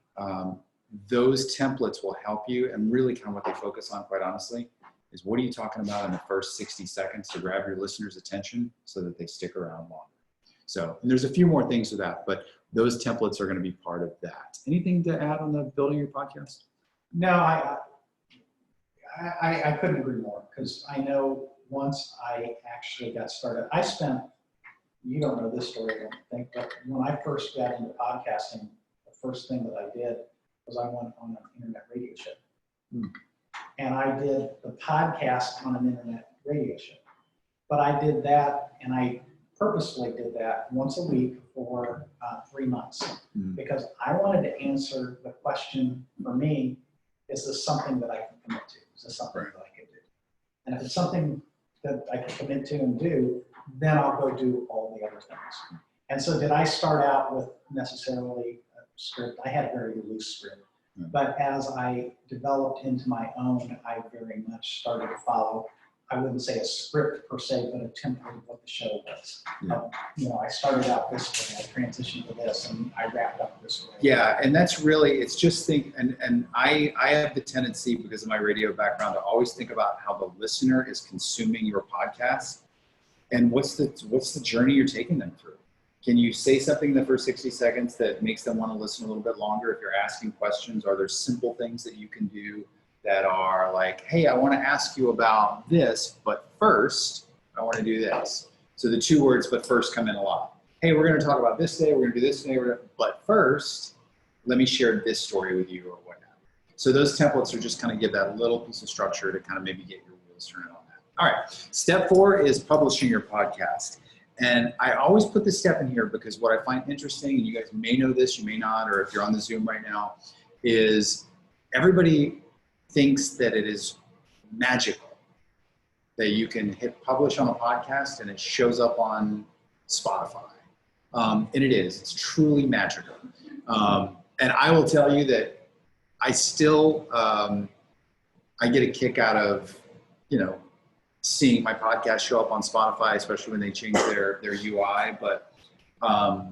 Those templates will help you, and really kind of what they focus on, quite honestly, is what are you talking about in the first 60 seconds to grab your listeners' attention so that they stick around longer. So, and there's a few more things to that, but those templates are going to be part of that. Anything to add on the building your podcast? No, I couldn't agree more, because I know once I actually got started, you don't know this story, I don't think, but when I first got into podcasting, the first thing that I did was I went on an internet radio show. and I did the podcast on an internet radio show. But I did that, and I purposely did that once a week for 3 months because I wanted to answer the question for me, is this something that I can commit to? Is this something that I can do? And if it's something that I can commit to and do, then I'll go do all the other things. And so did I start out with necessarily a script? I had a very loose script. But as I developed into my own, I very much started to follow, I wouldn't say a script per se, but a template of what the show was. I started out this way, I transitioned to this, and I wrapped up this way. Yeah, and that's really, it's just and I have the tendency, because of my radio background, to always think about how the listener is consuming your podcast and what's the journey you're taking them through. Can you say something in the first 60 seconds that makes them want to listen a little bit longer? If you're asking questions, are there simple things that you can do that are like, hey, I want to ask you about this, but first I want to do this. So the 2 words, but first, come in a lot. Hey, we're going to talk about this today. We're going to do this today. But first, let me share this story with you or whatnot. So those templates are just kind of give that little piece of structure to kind of maybe get your wheels turning on that. All right. Step 4 is publishing your podcast. And I always put this step in here because what I find interesting, and you guys may know this, you may not, or if you're on the Zoom right now, is everybody thinks that it is magical, that you can hit publish on a podcast and it shows up on Spotify. And it is, it's truly magical. And I will tell you that I still, I get a kick out of, seeing my podcast show up on Spotify, especially when they change their UI. But I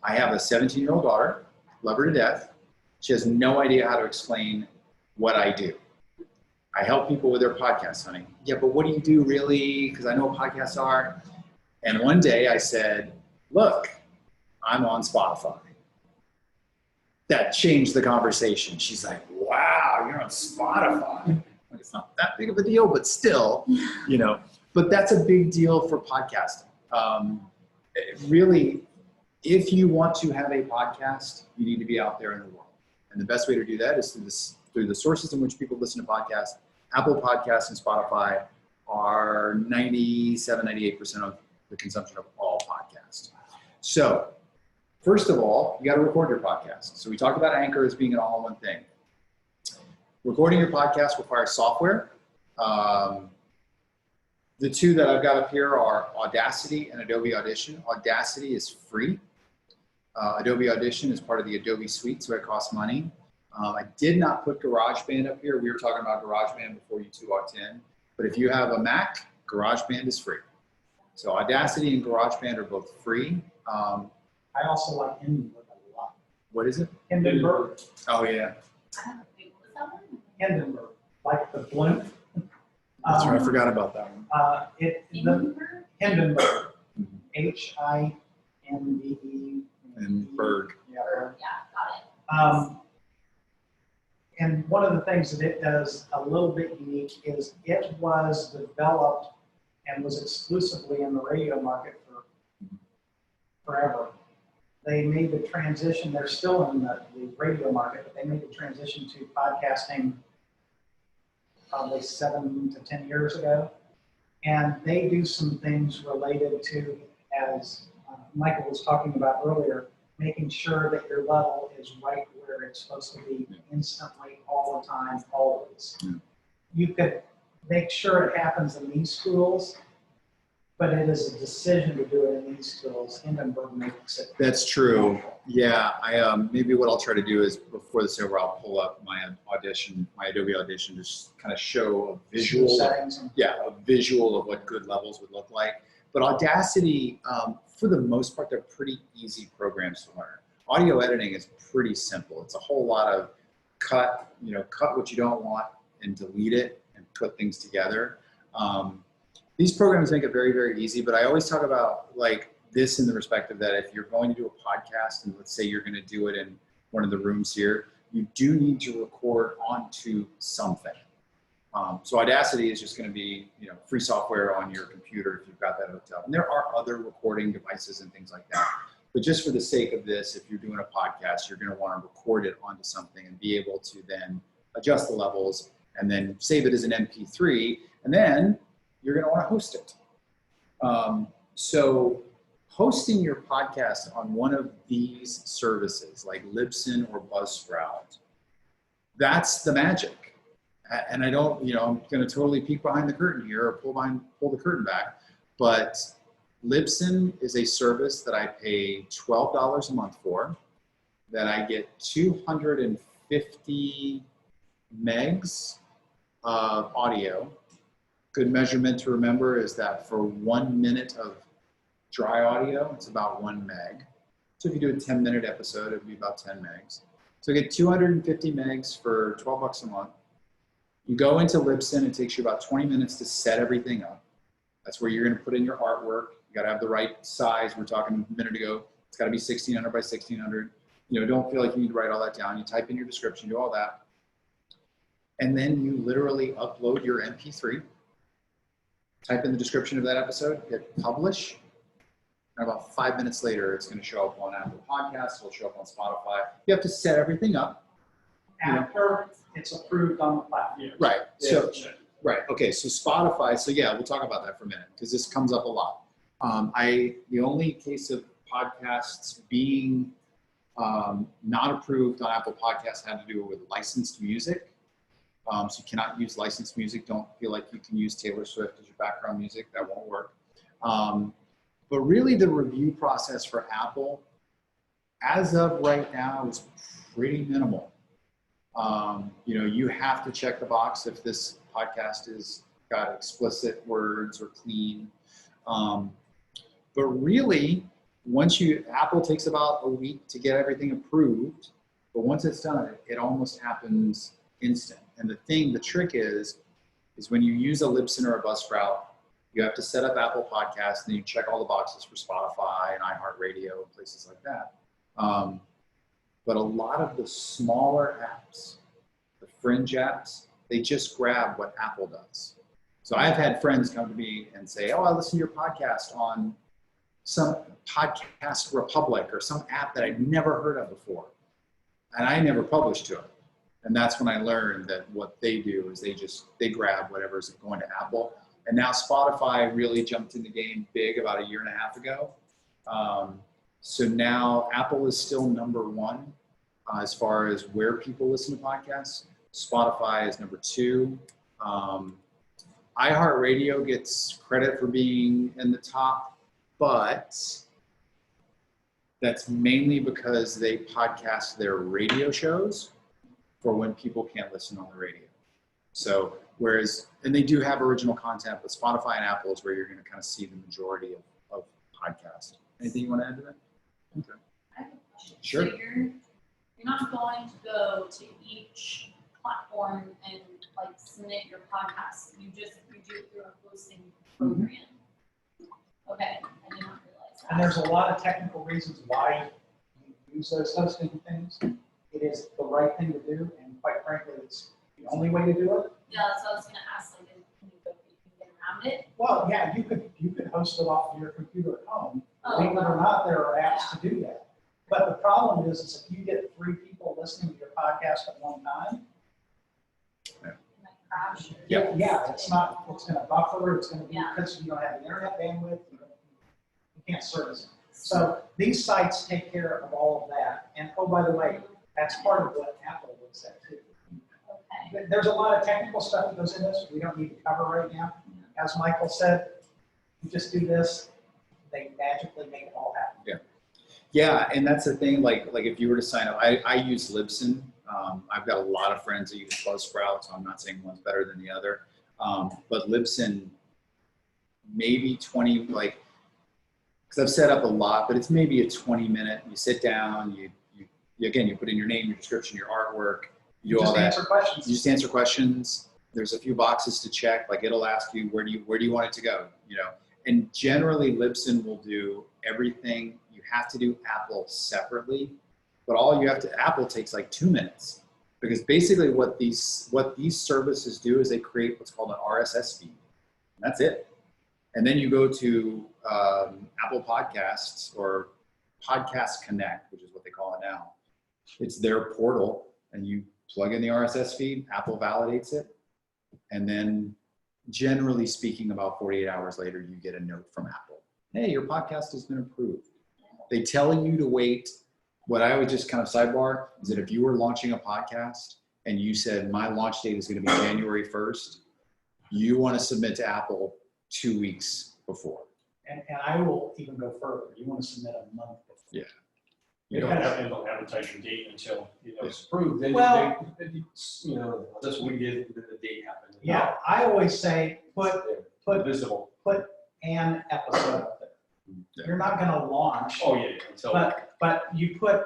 have a 17-year-old daughter, love her to death. She has no idea how to explain what I do. I help people with their podcasts, honey. Yeah, but what do you do really? Because I know what podcasts are. And one day I said, look, I'm on Spotify. That changed the conversation. She's like, wow, you're on Spotify. It's not that big of a deal, but still, but that's a big deal for podcasting. Really, if you want to have a podcast, you need to be out there in the world. And the best way to do that is through the sources in which people listen to podcasts. Apple Podcasts and Spotify are 97, 98% of the consumption of all podcasts. So first of all, you got to record your podcast. So we talked about Anchor as being an all-in-one thing. Recording your podcast requires software. The 2 that I've got up here are Audacity and Adobe Audition. Audacity is free. Adobe Audition is part of the Adobe suite, so it costs money. I did not put GarageBand up here. We were talking about GarageBand before you 2 walked in. But if you have a Mac, GarageBand is free. So Audacity and GarageBand are both free. I also like Hindenburg a lot. What is it? Hindenburg. Oh, yeah. Hindenburg, like the blimp. That's right. I forgot about that one. Hindenburg? Hindenburg. H-I-N-D-E. And Berg. Yeah, Berg. Yeah, got it. And one of the things that it does a little bit unique is it was developed and was exclusively in the radio market for forever. They made the transition, they're still in the radio market, but they made the transition to podcasting probably 7 to 10 years ago. And they do some things related to, as Michael was talking about earlier, making sure that your level is right where it's supposed to be instantly, all the time, always. You could make sure it happens in these tools, but it is a decision to do it in these tools. Hindenburg makes it. That's true. Yeah, I maybe what I'll try to do is before this over, I'll pull up my Audition, my Adobe Audition, just kind of show a visual. Settings and A visual of what good levels would look like. But Audacity, for the most part, they're pretty easy programs to learn. Audio editing is pretty simple. It's a whole lot of cut what you don't want and delete it and put things together. These programs make it very, very easy, but I always talk about like this in the perspective that if you're going to do a podcast and let's say you're going to do it in one of the rooms here, you do need to record onto something. So Audacity is just going to be, free software on your computer if you've got that hooked up. And there are other recording devices and things like that. But just for the sake of this, if you're doing a podcast, you're going to want to record it onto something and be able to then adjust the levels and then save it as an MP3, and then you're going to want to host it. So hosting your podcast on one of these services like Libsyn or Buzzsprout, that's the magic. And I don't, I'm going to totally peek behind the curtain here or pull the curtain back, but Libsyn is a service that I pay $12 a month for, that I get 250 megs of audio. Good measurement to remember is that for 1 minute of dry audio, it's about 1 meg. So if you do a 10-minute episode, it would be about 10 megs. So I get 250 megs for $12 a month. You go into Libsyn, it takes you about 20 minutes to set everything up. That's where you're going to put in your artwork. You got to have the right size. We're talking a minute ago. It's got to be 1600 by 1600. Don't feel like you need to write all that down. You type in your description, do all that. And then you literally upload your MP3, type in the description of that episode, hit publish. And about 5 minutes later, it's going to show up on Apple Podcasts. It'll show up on Spotify. You have to set everything up. After it's approved on the platform. Yeah. Right. So, Yeah. right. Okay. So Spotify. So yeah, we'll talk about that for a minute because this comes up a lot. The only case of podcasts being not approved on Apple Podcasts had to do with licensed music. So you cannot use licensed music. Don't feel like you can use Taylor Swift as your background music. That won't work. But really the review process for Apple, as of right now, is pretty minimal. You have to check the box if this podcast has got explicit words or clean. But really, Apple takes about a week to get everything approved, but once it's done, it almost happens instant. And the trick is when you use a Libsyn or a Buzzsprout, you have to set up Apple Podcasts, and then you check all the boxes for Spotify and iHeartRadio and places like that. But a lot of the smaller apps, the fringe apps, they just grab what Apple does. So I've had friends come to me and say, oh, I listen to your podcast on some Podcast Republic or some app that I'd never heard of before. And I never published to it. And that's when I learned that what they do is they grab whatever's going to Apple. And now Spotify really jumped in the game big about 1.5 years ago. So now Apple is still number one as far as where people listen to podcasts. Spotify is number 2. iHeartRadio gets credit for being in the top, but that's mainly because they podcast their radio shows for when people can't listen on the radio. So and they do have original content, but Spotify and Apple is where you're going to kind of see the majority of podcasts. Anything you want to add to that? Okay. I have a question. Sure. So you're not going to go to each platform and submit your podcast. You do it through a hosting program. Okay, I did not realize that. And there's a lot of technical reasons why you use those hosting things. It is the right thing to do, and quite frankly, it's the only way to do it. Yeah, that's what I was going to ask. Can you get around it? Well, yeah, you could host it off of your computer at home. Oh, Believe it or wow. not, there are apps to do that. But the problem is if you get 3 people listening to your podcast at one time, Crash. yeah, it's going to buffer, it's going to be, Yeah. because you don't have the internet bandwidth, you can't service it. So these sites take care of all of that. And oh, by the way, that's part of what Apple looks at too. Okay. There's a lot of technical stuff that goes in this we don't need to cover right now. As Michael said, you just do this, they magically make it all happen. Yeah, and that's the thing, like if you were to sign up, I use Libsyn. I've got a lot of friends that use Buzzsprout, so I'm not saying one's better than the other. But Libsyn, maybe 20, because I've set up a lot, but it's maybe a 20-minute, you sit down, you put in your name, your description, your artwork, you do all Just that. answer questions. You just answer questions. There's a few boxes to check, like it'll ask you, where do you want it to go? And generally Libsyn will do everything. You have to do Apple separately, but Apple takes like 2 minutes, because basically what these services do is they create what's called an RSS feed. And that's it. And then you go to Apple Podcasts or Podcast Connect, which is what they call it now. It's their portal, and you plug in the RSS feed, Apple validates it, And then generally speaking, about 48 hours later, you get a note from Apple. Hey, your podcast has been approved. They tell you to wait. What I would just kind of sidebar is that if you were launching a podcast and you said my launch date is going to be January 1st, you want to submit to Apple 2 weeks before. And I will even go further. You want to submit a month before. Yeah. You don't advertise your date until, it's approved. Then Well- that's what we did, then the date happened. Yeah, I always say, put Visible. an episode up there. Yeah. You're not gonna launch, Oh, yeah, until. but you put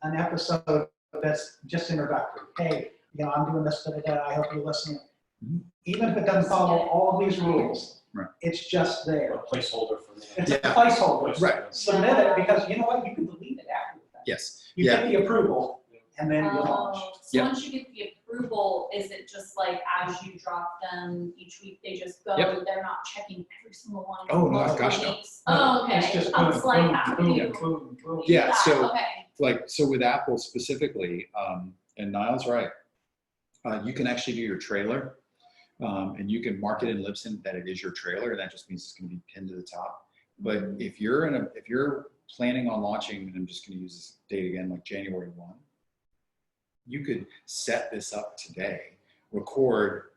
an episode that's just introductory. Hey, I'm doing this, I hope you listen. Mhm. Even if it doesn't follow all these rules, Right. it's just A there. placeholder for me. It's a Yeah. placeholder. Right. Submit it, because you know what, you can delete it after the fact. Yes. You Yeah. get the approval, and then you launch. So Yep. once you get the approval, is it just like as you drop them each week, they just go, Yep. they're not checking every single one? Oh, no, multiple gosh, no. weeks? Oh, okay. It's just I was like, how do you? boom. Yeah, so- Okay. So with Apple specifically, and Niall's right, you can actually do your trailer, and you can mark it in Libsyn that it is your trailer, and that just means it's going to be pinned to the top. But if you're planning on launching, and I'm just going to use this date again, like January 1, you could set this up today, record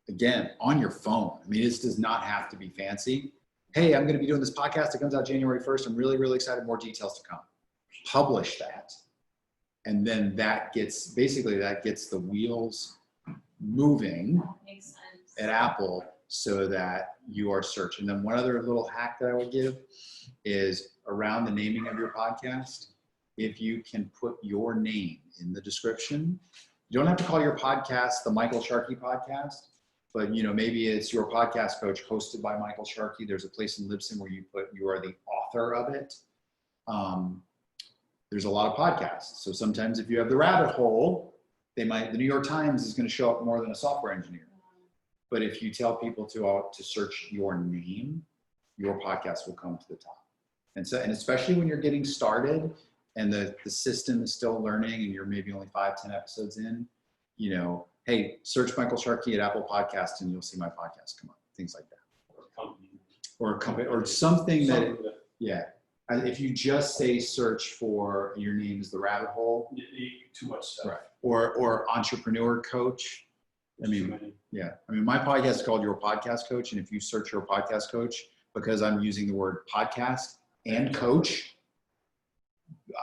again on your phone. I mean, this does not have to be fancy. Hey, I'm going to be doing this podcast. It comes out January 1st. I'm really, really excited. More details to come. Publish that. And then that gets the wheels moving That makes sense. at Apple so that you are searched. And then one other little hack that I would give is around the naming of your podcast. If you can put your name in the description, you don't have to call your podcast the Michael Sharkey podcast, but maybe it's your podcast coach hosted by Michael Sharkey. There's a place in Libsyn where you put you are the author of it. There's a lot of podcasts. So sometimes if you have the rabbit hole, the New York Times is going to show up more than a software engineer. But if you tell people to search your name, your podcast will come to the top. And especially when you're getting started and the system is still learning and you're maybe only 5-10 episodes in, hey, search Michael Sharkey at Apple Podcasts and you'll see my podcast come up, things like that. Or a company, or something that, yeah. If you just say search for your name is the rabbit hole. Too much stuff. Right. Or entrepreneur coach. I mean, yeah. I mean, my podcast is called Your Podcast Coach. And if you search Your Podcast Coach, because I'm using the word podcast and coach,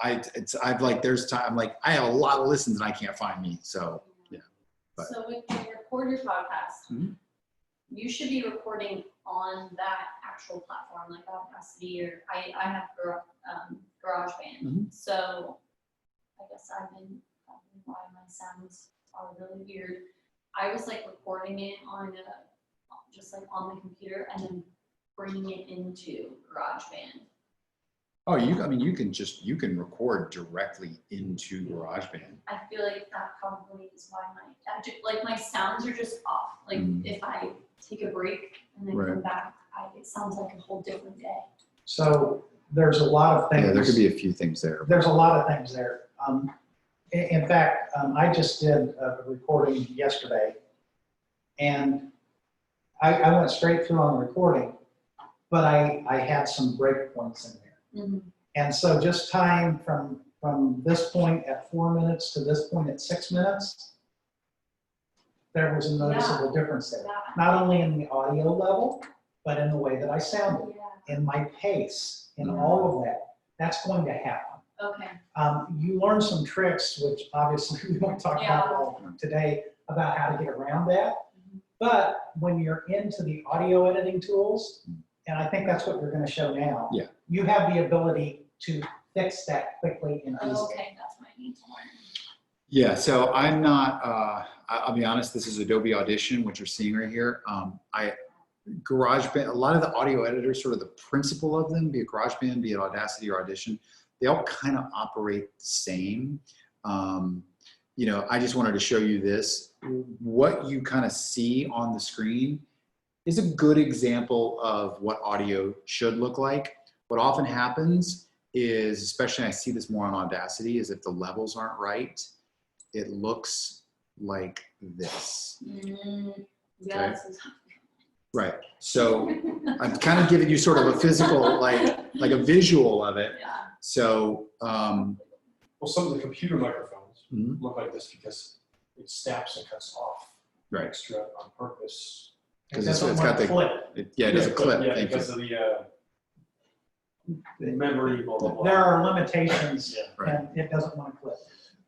there's time, I'm like, I have a lot of listens and I can't find me. So, yeah. But. So when you record your podcast, Mhm. you should be recording on that actual platform, like Audacity, or I have GarageBand. Mhm. So I guess I've been wondering why my sounds are really weird. I was like recording it just like on the computer and then bringing it into GarageBand. Oh, you can record directly into GarageBand. I feel like that probably is why my sounds are just off. Like if I take a break and then come back, it sounds like a whole different day. So there's a lot of things. Yeah, there could be a few things there. There's a lot of things there. In fact, I just did a recording yesterday, and I went straight through on the recording, but I had some break points in there. Mm-hmm. And so just tying from this point at 4 minutes to this point at 6 minutes, there was a noticeable difference there. Yeah. Not only in the audio level, but in the way that I sounded, in my pace, in all of that. That's going to happen. Okay. You learn some tricks, which obviously we won't talk about all today, about how to get around that. Mm-hmm. But when you're into the audio editing tools, and I think that's what you're going to show now, you have the ability to fix that quickly and easily. Okay, that's what I need to learn. Yeah, so I'm not, I'll be honest, this is Adobe Audition, what you're seeing right here. GarageBand, a lot of the audio editors, sort of the principle of them, be it GarageBand, be it Audacity or Audition, they all kind of operate the same. I just wanted to show you this. What you kind of see on the screen is a good example of what audio should look like. What often happens is, especially I see this more on Audacity, is if the levels aren't right, it looks like this. Yeah, this is- Right. So I'm kind of giving you sort of a physical, like a visual of it. yeah. So, Well, some of the computer microphones Mhm. look like this because it snaps and cuts off right. extra on purpose. Because It it's doesn't got want to the, clip. yeah, it is a clip. Yeah, Thank you. because of the memory, blah, blah, blah. There are limitations, Yeah. Right. and it doesn't want to clip.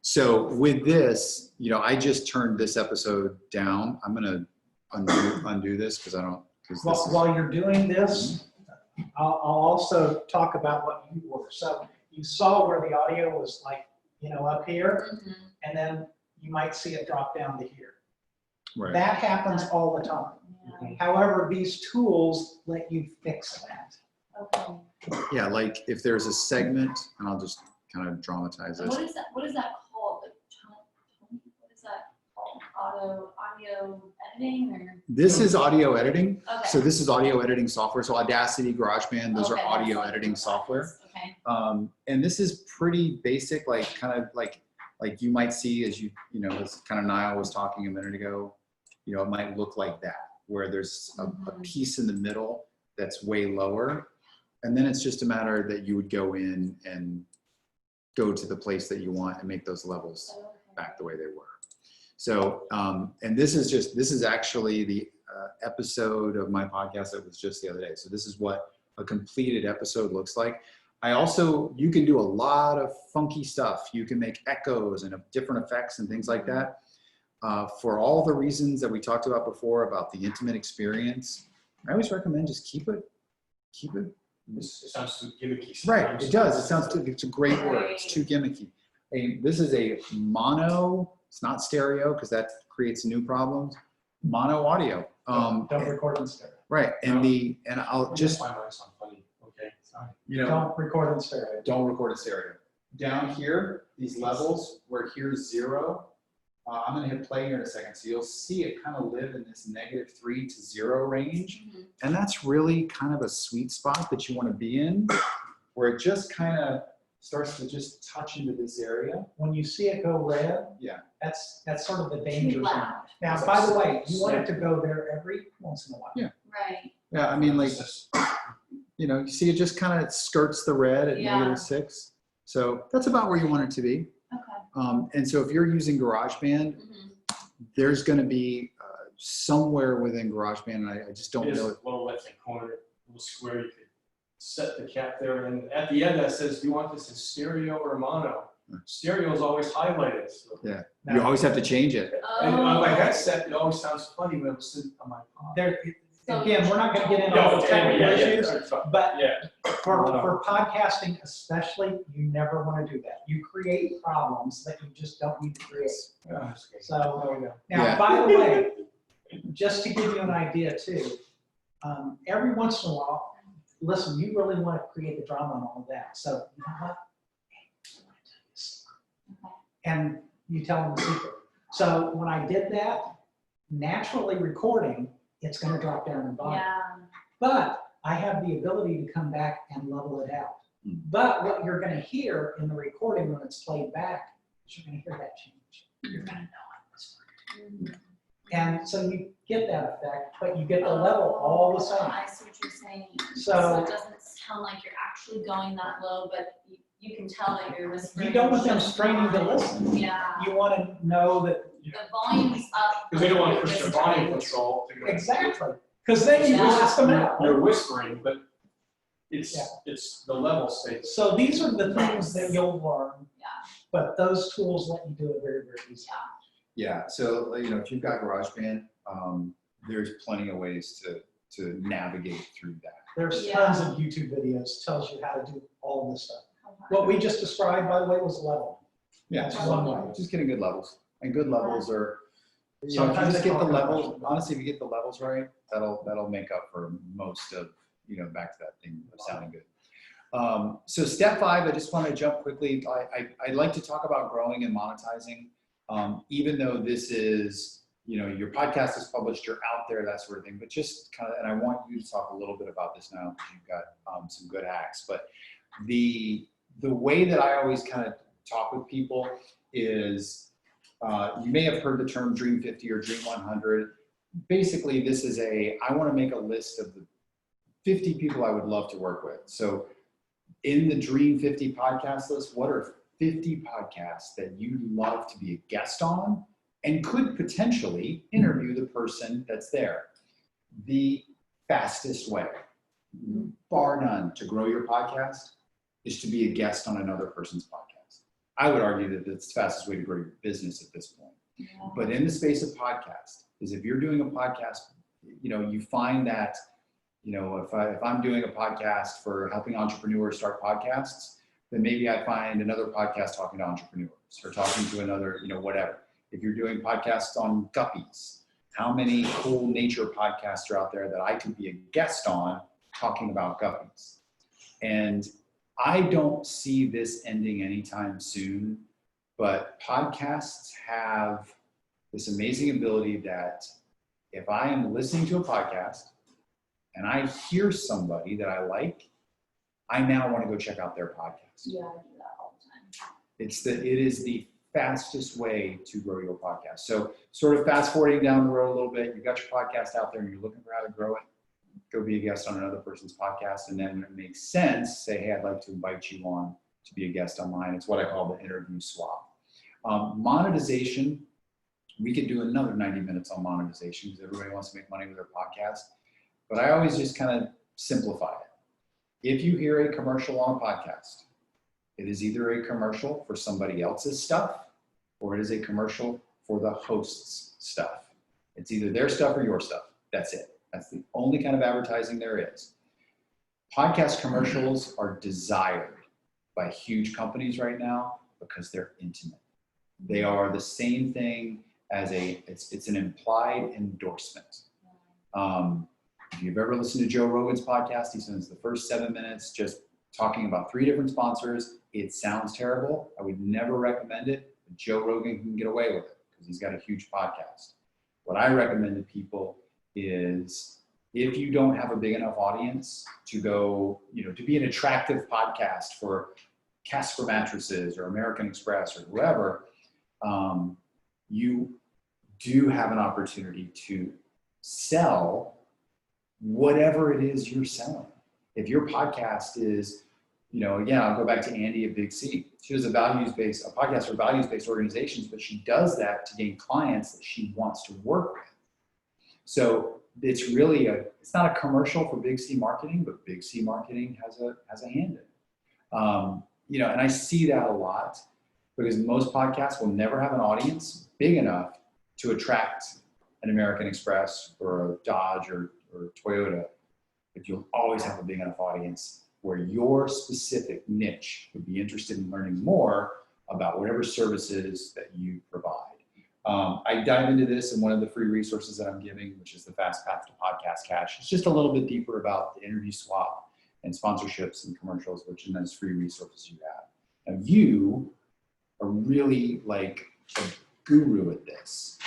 So with this, I just turned this episode down. I'm going to undo this because because this is, While you're doing this, I'll also talk about what you were. So you saw where the audio was like, up here, Mhm. and then you might see it drop down to here. right. That happens all the time. Yeah. However, these tools let you fix that. Okay. Yeah, like if there's a segment, and I'll just kind of dramatize And this. what is that called? Like, what is that called? Audio editing or? This is audio editing. Okay. So this is audio editing software. So Audacity, GarageBand, those Okay, are audio that's editing like- software. Okay. And this is pretty basic, like kind of like you might see as as kind of Nile was talking a minute ago, it might look like that, where there's a Mhm. piece in the middle that's way lower. And then it's just a matter that you would go in and go to the place that you want and make those levels Okay. back the way they were. So, and this is actually the episode of my podcast that was just the other day. So this is what a completed episode looks like. You can do a lot of funky stuff. You can make echoes and different effects and things like that. For all the reasons that we talked about before about the intimate experience, I always recommend just keep it. It sounds too gimmicky. Right, it does. It's a great word. Right. It's too gimmicky. This is a mono, it's not stereo because that creates new problems. Mono audio. Don't record in stereo. Right, and I'll just, My mind sounds funny. Okay, sorry. Don't record in stereo. don't record in stereo. Down here, these levels where here's 0, I'm gonna hit play here in a second. So you'll see it kind of live in this -3 to 0 range. Mhm. And that's really kind of a sweet spot that you want to be in, where it just kind of starts to just touch into this area. When you see it go red, Yeah. that's sort of the danger Too zone. loud. Now, by the way, you want it to go there every once in a while. Yeah. Right. Yeah, I mean, like, It's just- you see it just kind of skirts the red at Yeah. -6. So that's about where you want it to be. Okay. And so if you're using GarageBand, Mhm. there's going to be somewhere within GarageBand, and I just don't There's know. a little left-hand corner, little square, you could set the cap there, and at the end that says, do you want this in stereo or mono? Stereo is always highlighted, so. Yeah, Now, you always have to change it. And on my Oh. headset, it always sounds funny when I'm sitting on my pod. Again, we're not going to get into all No, the technical issues, but Yeah, for podcasting especially, you never want to do that. You create problems that you just don't need to create. yeah. So, Oh, yeah. now, Yeah. by the way, just to give you an idea too, every once in a while, listen, you really want to create the drama and all of that. So, you know what? Hey, I want to tell you a story. And you tell them the secret. So when I did that, naturally recording, it's going to drop down in volume. Yeah. But I have the ability to come back and level it out. Mm. But what you're going to hear in the recording when it's played back is you're going to hear that change. You're going to know I'm whispering. Mhm. And so you get that effect, but you get the level all the same. I see what you're saying. So- it doesn't sound like you're actually going that low, but you can tell that you're whispering. You don't want them straining to listen. Yeah. You want to know that, The volume's up. Because they don't want to push you're their volume whispering. control. to go- exactly, because then you blast them out. They're whispering, but Yeah. it's the level stays. So these are the things that you'll learn. Yeah. But those tools let you do it very, very easily. Yeah, so if you've got GarageBand, there's plenty of ways to navigate through that. There's Yeah. tons of YouTube videos tells you how to do all this stuff. What we just described, by the way, was level. Yeah, That's one way. just getting good levels, and good levels are. If you Sometimes just they get the talk about levels, it. honestly, if you get the levels right, that'll make up for most of back to that thing of sounding good. So step 5, I just want to jump quickly. I'd like to talk about growing and monetizing, even though this is your podcast is published, you're out there, that sort of thing. But just kind of, and I want you to talk a little bit about this now because you've got some good hacks. But the way that I always kind of talk with people is, you may have heard the term Dream 50 or Dream 100. basically this is I want to make a list of the 50 people I would love to work with. So in the Dream 50 podcast list, what are 50 podcasts that you'd love to be a guest on and could potentially interview the person that's there? The fastest way, bar none, to grow your podcast is to be a guest on another person's podcast. I would argue that it's the fastest way to grow your business at this point. Yeah. But in the space of podcast, is if you're doing a podcast, you find that, if I'm doing a podcast for helping entrepreneurs start podcasts, then maybe I find another podcast talking to entrepreneurs or talking to another, whatever. If you're doing podcasts on guppies, how many cool nature podcasts are out there that I could be a guest on talking about guppies? And I don't see this ending anytime soon, but podcasts have this amazing ability that if I am listening to a podcast and I hear somebody that I like, I now want to go check out their podcast. Yeah, I do that all the time. It is the fastest way to grow your podcast. So sort of fast forwarding down the road a little bit, you've got your podcast out there and you're looking for how to grow it, go be a guest on another person's podcast. And then when it makes sense, say, hey, I'd like to invite you on to be a guest on mine. It's what I call the interview swap. Monetization, we could do another 90 minutes on monetization because everybody wants to make money with their podcast. But I always just kind of simplify it. If you hear a commercial on a podcast, it is either a commercial for somebody else's stuff or it is a commercial for the host's stuff. It's either their stuff or your stuff. That's it. That's the only kind of advertising there is. Podcast commercials are desired by huge companies right now because they're intimate. They are the same thing as it's an implied endorsement. If you've ever listened to Joe Rogan's podcast, he spends the first 7 minutes just talking about 3 different sponsors. It sounds terrible. I would never recommend it, but Joe Rogan can get away with it because he's got a huge podcast. What I recommend to people is if you don't have a big enough audience to go, to be an attractive podcast for Casper Mattresses or American Express or whoever, you do have an opportunity to sell whatever it is you're selling. If your podcast is, again, I'll go back to Andy at Big C. She does a podcast for values-based organizations, but she does that to gain clients that she wants to work with. So it's really it's not a commercial for Big C marketing, but Big C marketing has a hand in it. And I see that a lot because most podcasts will never have an audience big enough to attract an American Express or a Dodge or Toyota, but you'll always have a big enough audience where your specific niche would be interested in learning more about whatever services that you provide. I dive into this in one of the free resources that I'm giving, which is the Fast Path to Podcast Cash. It's just a little bit deeper about the interview swap and sponsorships and commercials, which in those free resources you have. Now you are really like a guru at this.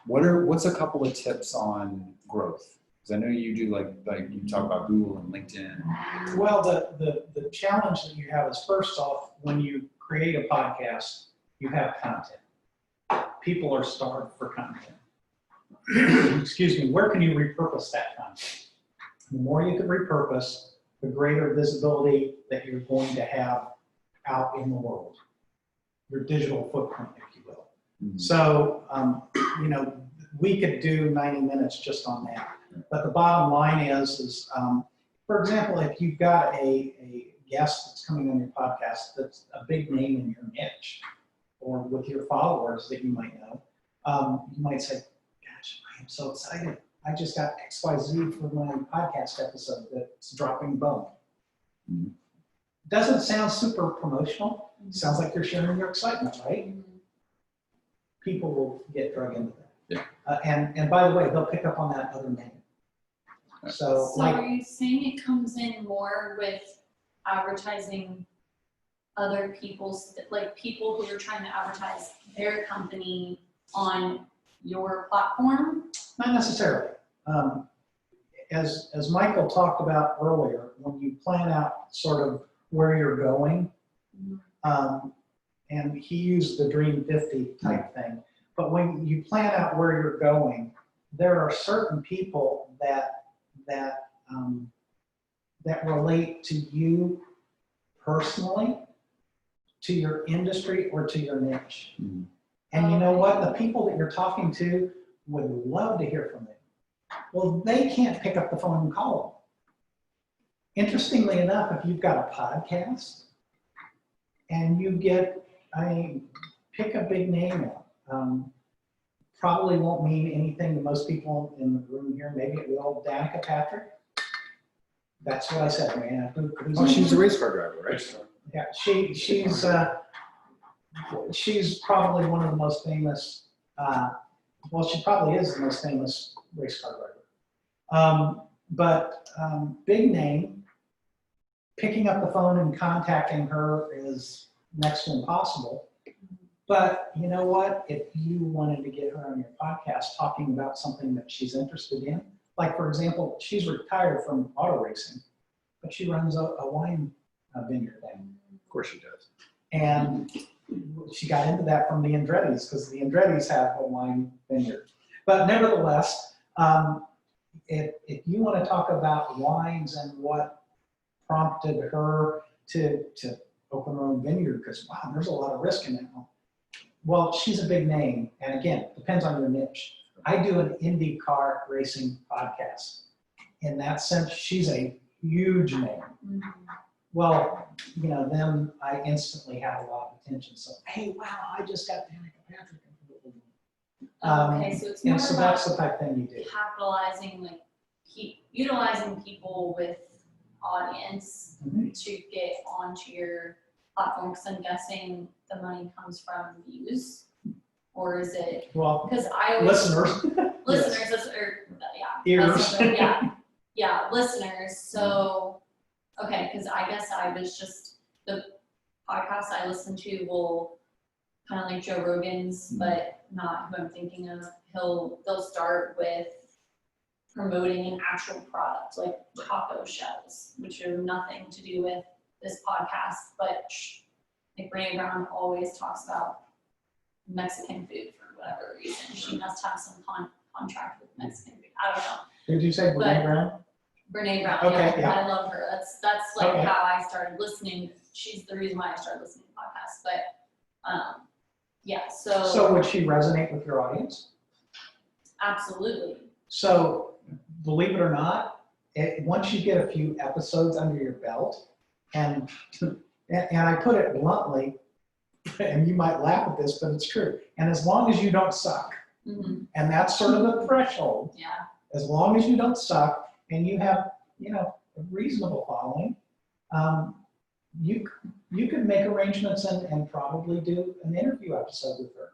What's a couple of tips on growth? Because I know you do like you talk about Google and LinkedIn. Well, the challenge that you have is, first off, when you create a podcast, you have content. People are starved for content. Excuse me, where can you repurpose that content? The more you can repurpose, the greater visibility that you're going to have out in the world. Your digital footprint, if you will. Mm-hmm. So, we could do 90 minutes just on that. But the bottom line is for example, if you've got a guest that's coming on your podcast that's a big name in your niche, or with your followers that you might know, you might say, gosh, I am so excited. I just got XYZ for my podcast episode that's dropping bone. Mm-hmm. Doesn't sound super promotional. Mm-hmm. Sounds like you're sharing your excitement, right? Mm-hmm. People will get drug into that. Yeah. And by the way, they'll pick up on that other name. So are you saying it comes in more with advertising other people's, like people who are trying to advertise their company on your platform? Not necessarily. As Michael talked about earlier, when you plan out sort of where you're going, mm-hmm. And he used the Dream 50 type thing, but when you plan out where you're going, there are certain people that relate to you personally, to your industry, or to your niche. Mhm. And you know what? The people that you're talking to would love to hear from them. Well, they can't pick up the phone and call them. Interestingly enough, if you've got a podcast and you get, pick a big name out. Probably won't mean anything to most people in the room here. Maybe it will. Danica Patrick. That's what I said, man. Oh, she's a race car driver, right? Yeah, she's probably one of the most famous, well, she probably is the most famous race car driver. But big name, picking up the phone and contacting her is next to impossible. But you know what? If you wanted to get her on your podcast talking about something that she's interested in, like for example, she's retired from auto racing, but she runs a wine vineyard thing. Of course she does. And she got into that from the Andretti's because the Andretti's have a wine vineyard. But nevertheless, if you want to talk about wines and what prompted her to open her own vineyard, because wow, there's a lot of risk in it. Well, she's a big name, and again, depends on your niche. I do an Indy car racing podcast. In that sense, she's a huge name. Mhm. Well, you know, then I instantly have a lot of attention. So, hey, wow, I just got Danica Patrick. Okay, so it's more And so about that's the type of thing you do. capitalizing, like utilizing people with audience Mhm. to get onto your platform, because I'm guessing the money comes from views, or is it, Well, because I always. listeners. Listeners, that's, or, yeah. Ears. that's something- yeah, listeners, so, okay, because I guess I was just, the podcasts I listen to will, kind of like Joe Rogan's, but not who I'm thinking of, they'll start with promoting an actual product, like taco shells, which have nothing to do with this podcast, but like Brene Brown always talks about Mexican food for whatever reason. She must have some contract with Mexican food. I don't know. Did you say Brene Brown? Brene Brown, Okay, yeah. I love her. That's like Okay. how I started listening. She's the reason why I started listening to podcasts. But yeah, So would she resonate with your audience? absolutely. So believe it or not, once you get a few episodes under your belt, and I put it bluntly, and you might laugh at this, but it's true. And as long as you don't suck, Mhm. and that's sort of the threshold, Yeah. as long as you don't suck and you have, you know, a reasonable following, you could make arrangements and probably do an interview episode with her.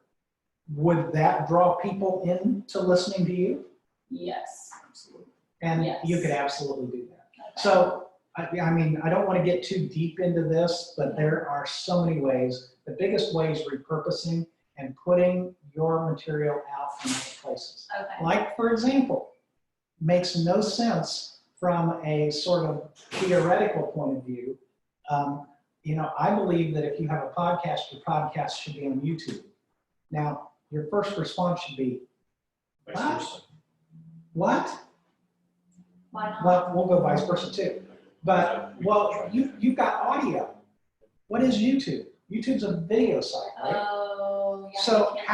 Would that draw people into listening to you? Yes. Absolutely. And Yes. you could absolutely do that. Okay. So, I mean, I don't want to get too deep into this, but there are so many ways. The biggest way is repurposing and putting your material out in other places. Okay. Like, for example, makes no sense from a sort of theoretical point of view. You know, I believe that if you have a podcast, your podcast should be on YouTube. Now, your first response should be, Vice What? versa. what? Why not? Well, we'll go vice versa too. But, well, you've got audio. What is YouTube? YouTube's a video site, right? Oh, yeah. So you can't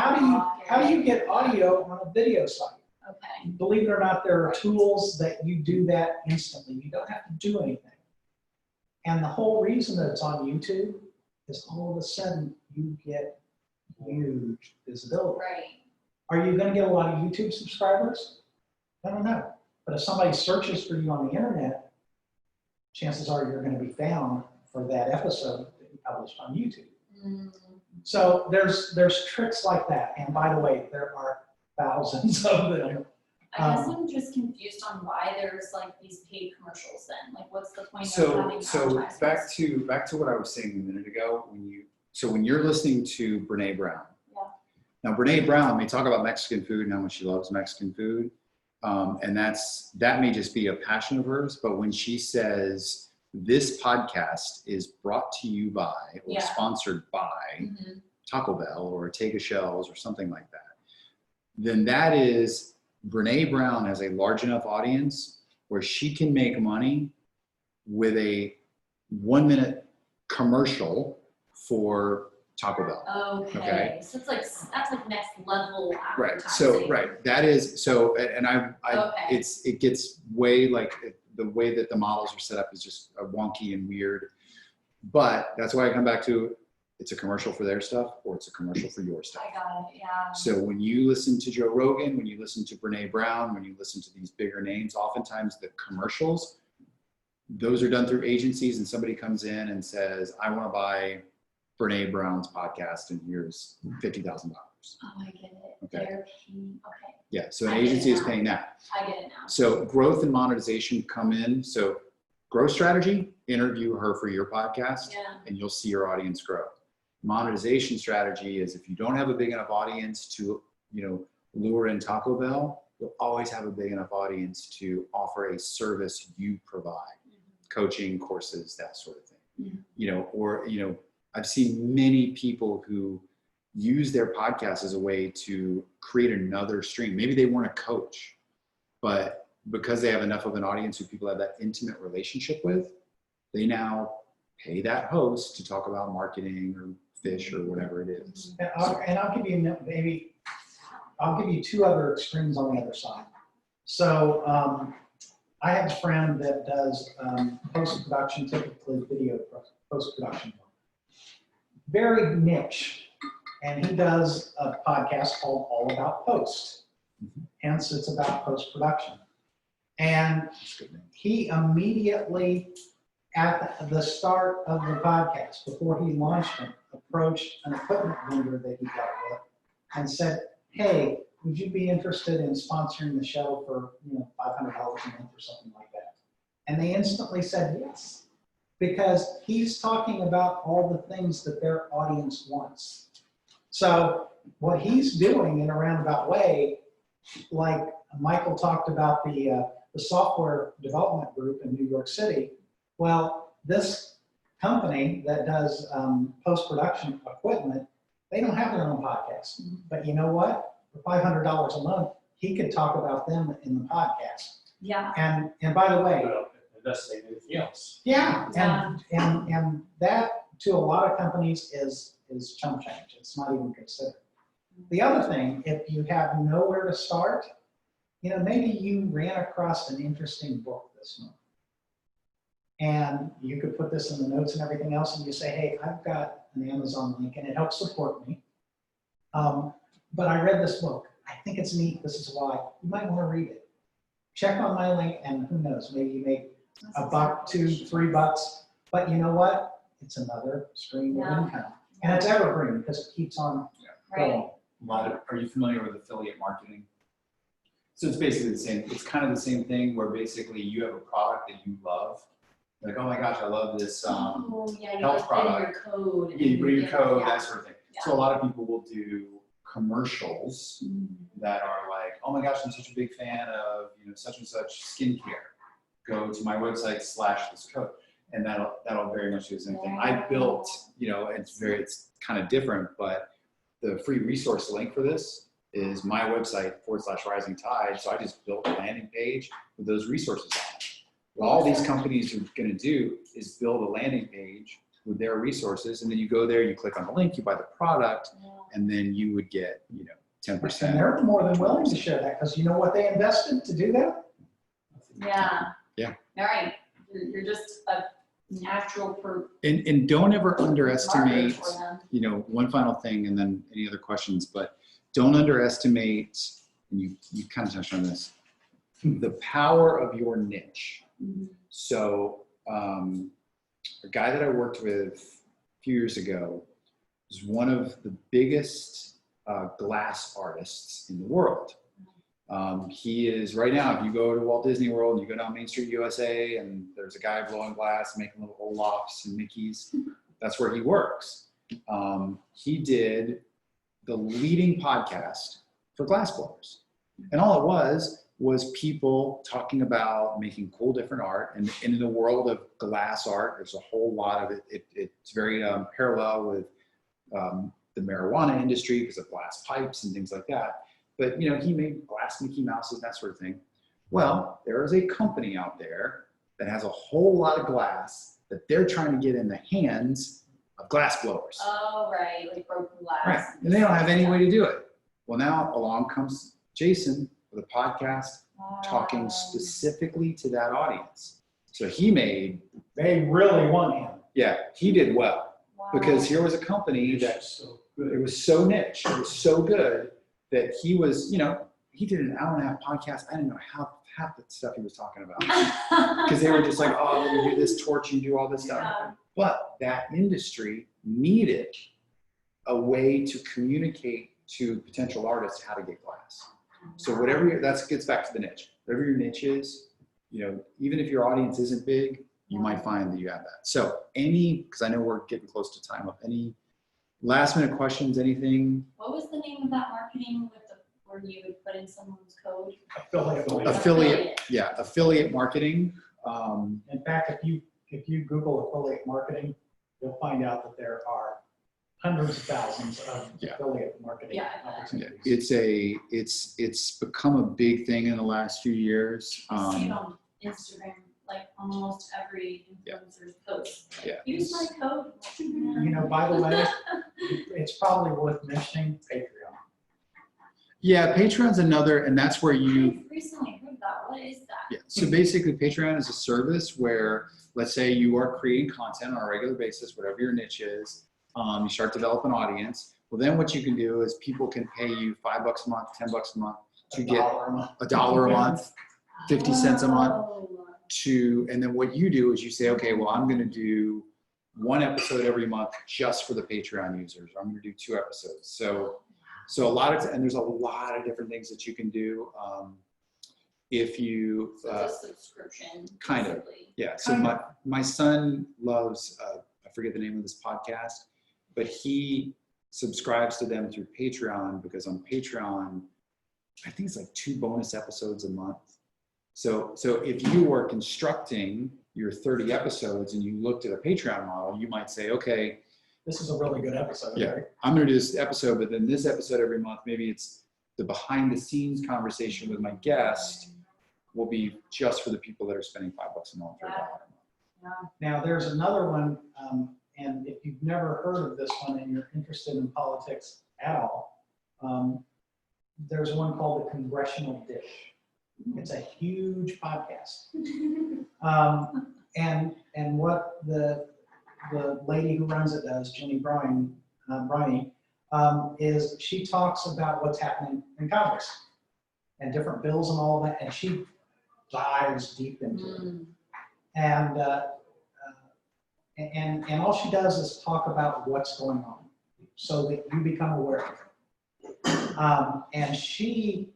how do you talk get audio on a video site? it. Okay. Believe it or not, there are tools that you do that instantly. You don't have to do anything. And the whole reason that it's on YouTube is all of a sudden you get huge visibility. Right. Are you going to get a lot of YouTube subscribers? I don't know. But if somebody searches for you on the internet, chances are you're going to be found for that episode that you published on YouTube. Mm. So there's tricks like that. And by the way, there are thousands of them. I guess I'm just confused on why there's like these paid commercials then. Like, what's the point of having So advertisements? back to what I was saying a minute ago. When you're listening to Brene Brown. Yeah. Now Brene Brown may talk about Mexican food and how much she loves Mexican food, and that may just be a passion of hers. But when she says this podcast is brought to you by or Yeah. sponsored by Mhm. Taco Bell or Take a Shells or something like that, then that is Brene Brown has a large enough audience where she can make money with a 1-minute commercial for Taco Bell. Okay. So it's like, that's like next level Right. advertising. So, right. That is, so, and Okay. it gets way like the way that the models are set up is just wonky and weird. But that's why I come back to, it's a commercial for their stuff or it's a commercial for your stuff. I got it, yeah. So when you listen to Joe Rogan, when you listen to Brene Brown, when you listen to these bigger names, oftentimes the commercials, those are done through agencies and somebody comes in and says, I want to buy Brene Brown's podcast and here's $50,000. Oh, I get it. Okay. They're paying, okay. Yeah, so an I get it agency is now. paying that. I get it now. So growth and monetization come in. So growth strategy, interview her for your podcast Yeah. and you'll see your audience grow. Monetization strategy is if you don't have a big enough audience to, lure in Taco Bell, you'll always have a big enough audience to offer a service you provide, coaching, courses, that sort of thing. I've seen many people who use their podcast as a way to create another stream. Maybe they weren't a coach, but because they have enough of an audience who people have that intimate relationship with, they now pay that host to talk about marketing or fish or whatever it is. And I'll give you I'll give you two other extremes on the other side. So I have a friend that does post-production, typically video post-production. Very niche. And he does a podcast called All About Post. Hence, it's about post-production. And he immediately, at the start of the podcast, before he launched it, approached an equipment vendor that he dealt with and said, hey, would you be interested in sponsoring the show for $500 a month or something like that? And they instantly said yes, because he's talking about all the things that their audience wants. So what he's doing in a roundabout way, like Michael talked about the software development group in New York City, well, this company that does post-production equipment, they don't have their own podcast. But you know what? For $500 a month, he could talk about them in the podcast. Yeah. And by the way, Well, it doesn't say anything else. yeah, and that to a lot of companies is chump change. It's not even considered. The other thing, if you have nowhere to start, maybe you ran across an interesting book this month. And you could put this in the notes and everything else, and you say, hey, I've got an Amazon link, and it helps support me. But I read this book. I think it's neat. This is why. You might want to read it. Check on my link, and who knows, maybe you make $1, $2, $3. But you know what? It's another stream of income. And it's evergreen because it keeps on going. Are you familiar with affiliate marketing? So it's basically the same. It's kind of the same thing where basically you have a product that you love. Like, oh my gosh, I love this You health product. Your code. You put your code, Yeah. that sort of thing. Yeah. So a lot of people will do commercials that are like, oh my gosh, I'm such a big fan of such and such skincare. Go to my website / this code. And that'll very much do the same thing. I built, it's kind of different, but the free resource link for this is my website / Rising Tide. So I just built a landing page with those resources on it. All these companies are going to do is build a landing page with their resources, and then you go there, you click on the link, you buy the product, and then you would get 10%. And they're more than willing to share that because you know what they invested to do that? Yeah. All right. You're just a natural And don't ever underestimate, for them. one final thing, and then any other questions, but don't underestimate, and you kind of touched on this, the power of your niche. So a guy that I worked with a few years ago was one of the biggest glass artists in the world. He is right now, if you go to Walt Disney World and you go down Main Street USA and there's a guy blowing glass, making little Olafs and Mickeys, that's where he works. He did the leading podcast for glass blowers. And all it was people talking about making cool different art. And in the world of glass art, there's a whole lot of it. It's very parallel with the marijuana industry because of glass pipes and things like that. but he made glass Mickey Mouses, that sort of thing. Well, there is a company out there that has a whole lot of glass that they're trying to get in the hands of glass blowers. Oh, right, like broken glass. Right, and they don't have any way to do it. Well, now along comes Jason with a podcast talking specifically to that audience. So he made, They really want him. yeah, he did well. Wow. Because here was a company It's that just so good. it was so niche, it was so good that he was, he did an hour and a half podcast. I didn't know half the stuff he was talking about. Because they were just like, oh, then you do this torch, you do all this stuff. Yeah. But that industry needed a way to communicate to potential artists how to get glass. So that gets back to the niche. Whatever your niche is, even if your audience isn't big, you might find that you have that. So because I know we're getting close to time up, any last minute questions, anything? What was the name of that marketing where you would put in someone's code? Affiliate marketing. In fact, if you Google affiliate marketing, you'll find out that there are hundreds of thousands of affiliate marketing Yeah. opportunities. It's become a big thing in the last few years. I see it on Instagram, like almost every influencer's post. Yeah. Use my code. By the way, it's probably worth mentioning Patreon. Yeah, Patreon's another, and that's where you. I've recently heard that. What is that? Yeah. So basically, Patreon is a service where, let's say, you are creating content on a regular basis, whatever your niche is. You start developing an audience. Well, then what you can do is people can pay you $5 a month, $10 a month to get $1 a month, 50 cents a month. And then what you do is you say, okay, well, I'm going to do one episode every month just for the Patreon users. I'm going to do 2 episodes. So and there's a lot of different things that you can do. If you So it's a subscription. kind of, basically. yeah. So my son loves I forget the name of this podcast, but he subscribes to them through Patreon because on Patreon, I think it's like 2 bonus episodes a month. So if you were constructing your 30 episodes and you looked at a Patreon model, you might say, okay, This is a really good episode. yeah, Right? I'm going to do this episode, but then this episode every month, maybe it's the behind the scenes conversation with my guest will be just for the people that are spending $5 a month or $1 a month. Now, there's another one, and if you've never heard of this one and you're interested in politics at all, there's one called the Congressional Dish. It's a huge podcast. And what the lady who runs it does, Jenny Briney, is she talks about what's happening in Congress and different bills and all of that, and she dives deep into it. And all she does is talk about what's going on so that you become aware of it. And she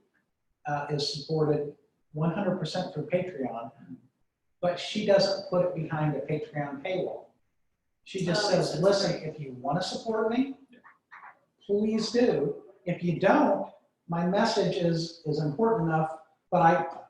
is supported 100% through Patreon, but she doesn't put it behind a Patreon paywall. She just says, listen, if you want to support me, please do. If you don't, my message is important enough, but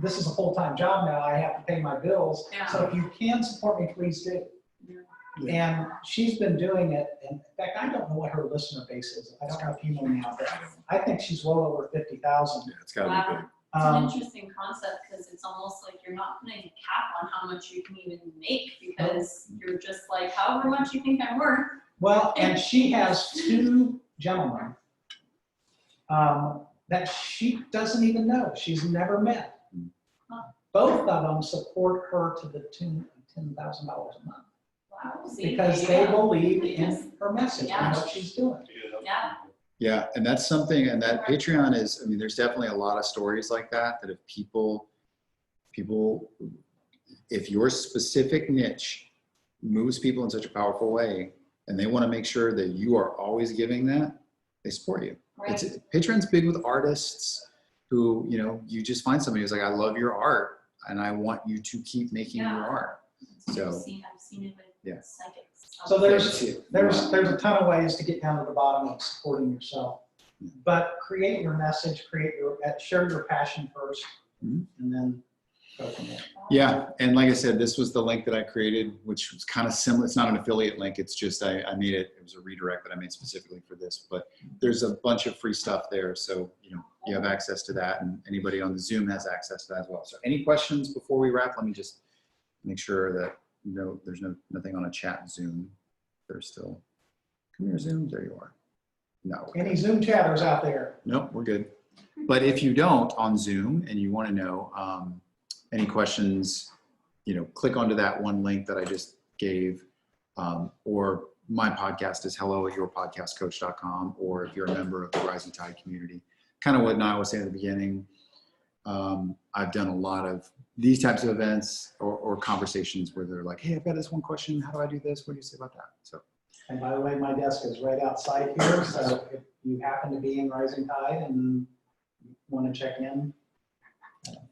this is a full-time job now. I have to pay my bills. Yeah. So if you can support me, please do. Yeah. And she's been doing it. And in fact, I don't know what her listener base is. I don't know if you know now, but I think she's well over 50,000. Yeah, it's got to be big. It's an interesting concept because it's almost like you're not putting a cap on how much you can even make because you're just like, however much you think I'm worth. Well, and she has 2 gentlemen that she doesn't even know. She's never met. Both of them support her to the tune of $10,000 a month. Wow. See, Because they believe in her message and what she's doing. Yeah. Yeah, and that's something, and that Patreon is, I mean, there's definitely a lot of stories like that if people, if your specific niche moves people in such a powerful way, and they want to make sure that you are always giving that, they support you. Right. Patreon's big with artists who, you just find somebody who's like, I love your art, and I want you to keep making your art. So, I've seen it with psychics. So there's a ton of ways to get down to the bottom of supporting yourself. But create your message, share your passion first, and then go from there. Yeah, and like I said, this was the link that I created, which was kind of similar. It's not an affiliate link. It's just I made it. It was a redirect that I made specifically for this. But there's a bunch of free stuff there, so you have access to that, and anybody on the Zoom has access to that as well. So any questions before we wrap? Let me just make sure that there's nothing on a chat Zoom. There's still come here Zoom. There you are. No. Any Zoom chatters out there? Nope, we're good. But if you don't on Zoom and you want to know any questions, click onto that one link that I just gave, or my podcast is hello@yourpodcastcoach.com, or if you're a member of the Rising Tide community, kind of what Nile was saying at the beginning. I've done a lot of these types of events or conversations where they're like, hey, I've got this one question. How do I do this? What do you say about that? So. And by the way, my desk is right outside here, so if you happen to be in Rising Tide and want to check in,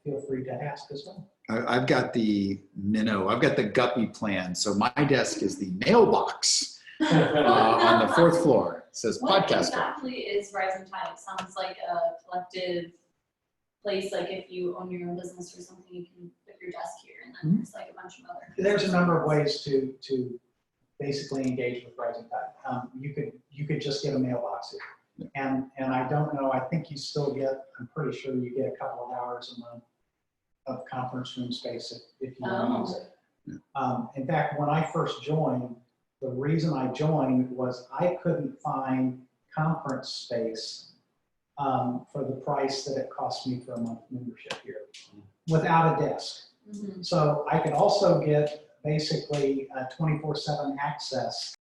feel free to ask as well. I've got the minnow. I've got the guppy plan. So my desk is the mailbox on the 4th floor. It says What podcast. exactly is Rising Tide? It sounds like a collective place, like if you own your own business or something, you can put your desk here, and then there's like a bunch of other. There's a number of ways to basically engage with Rising Tide. You could just get a mailbox here. And I don't know, I think you still get, I'm pretty sure you get a couple of hours a month of conference room space if you want to use it. In fact, when I first joined, the reason I joined was I couldn't find conference space for the price that it cost me for a month membership here without a desk. So I could also get basically 24/7 access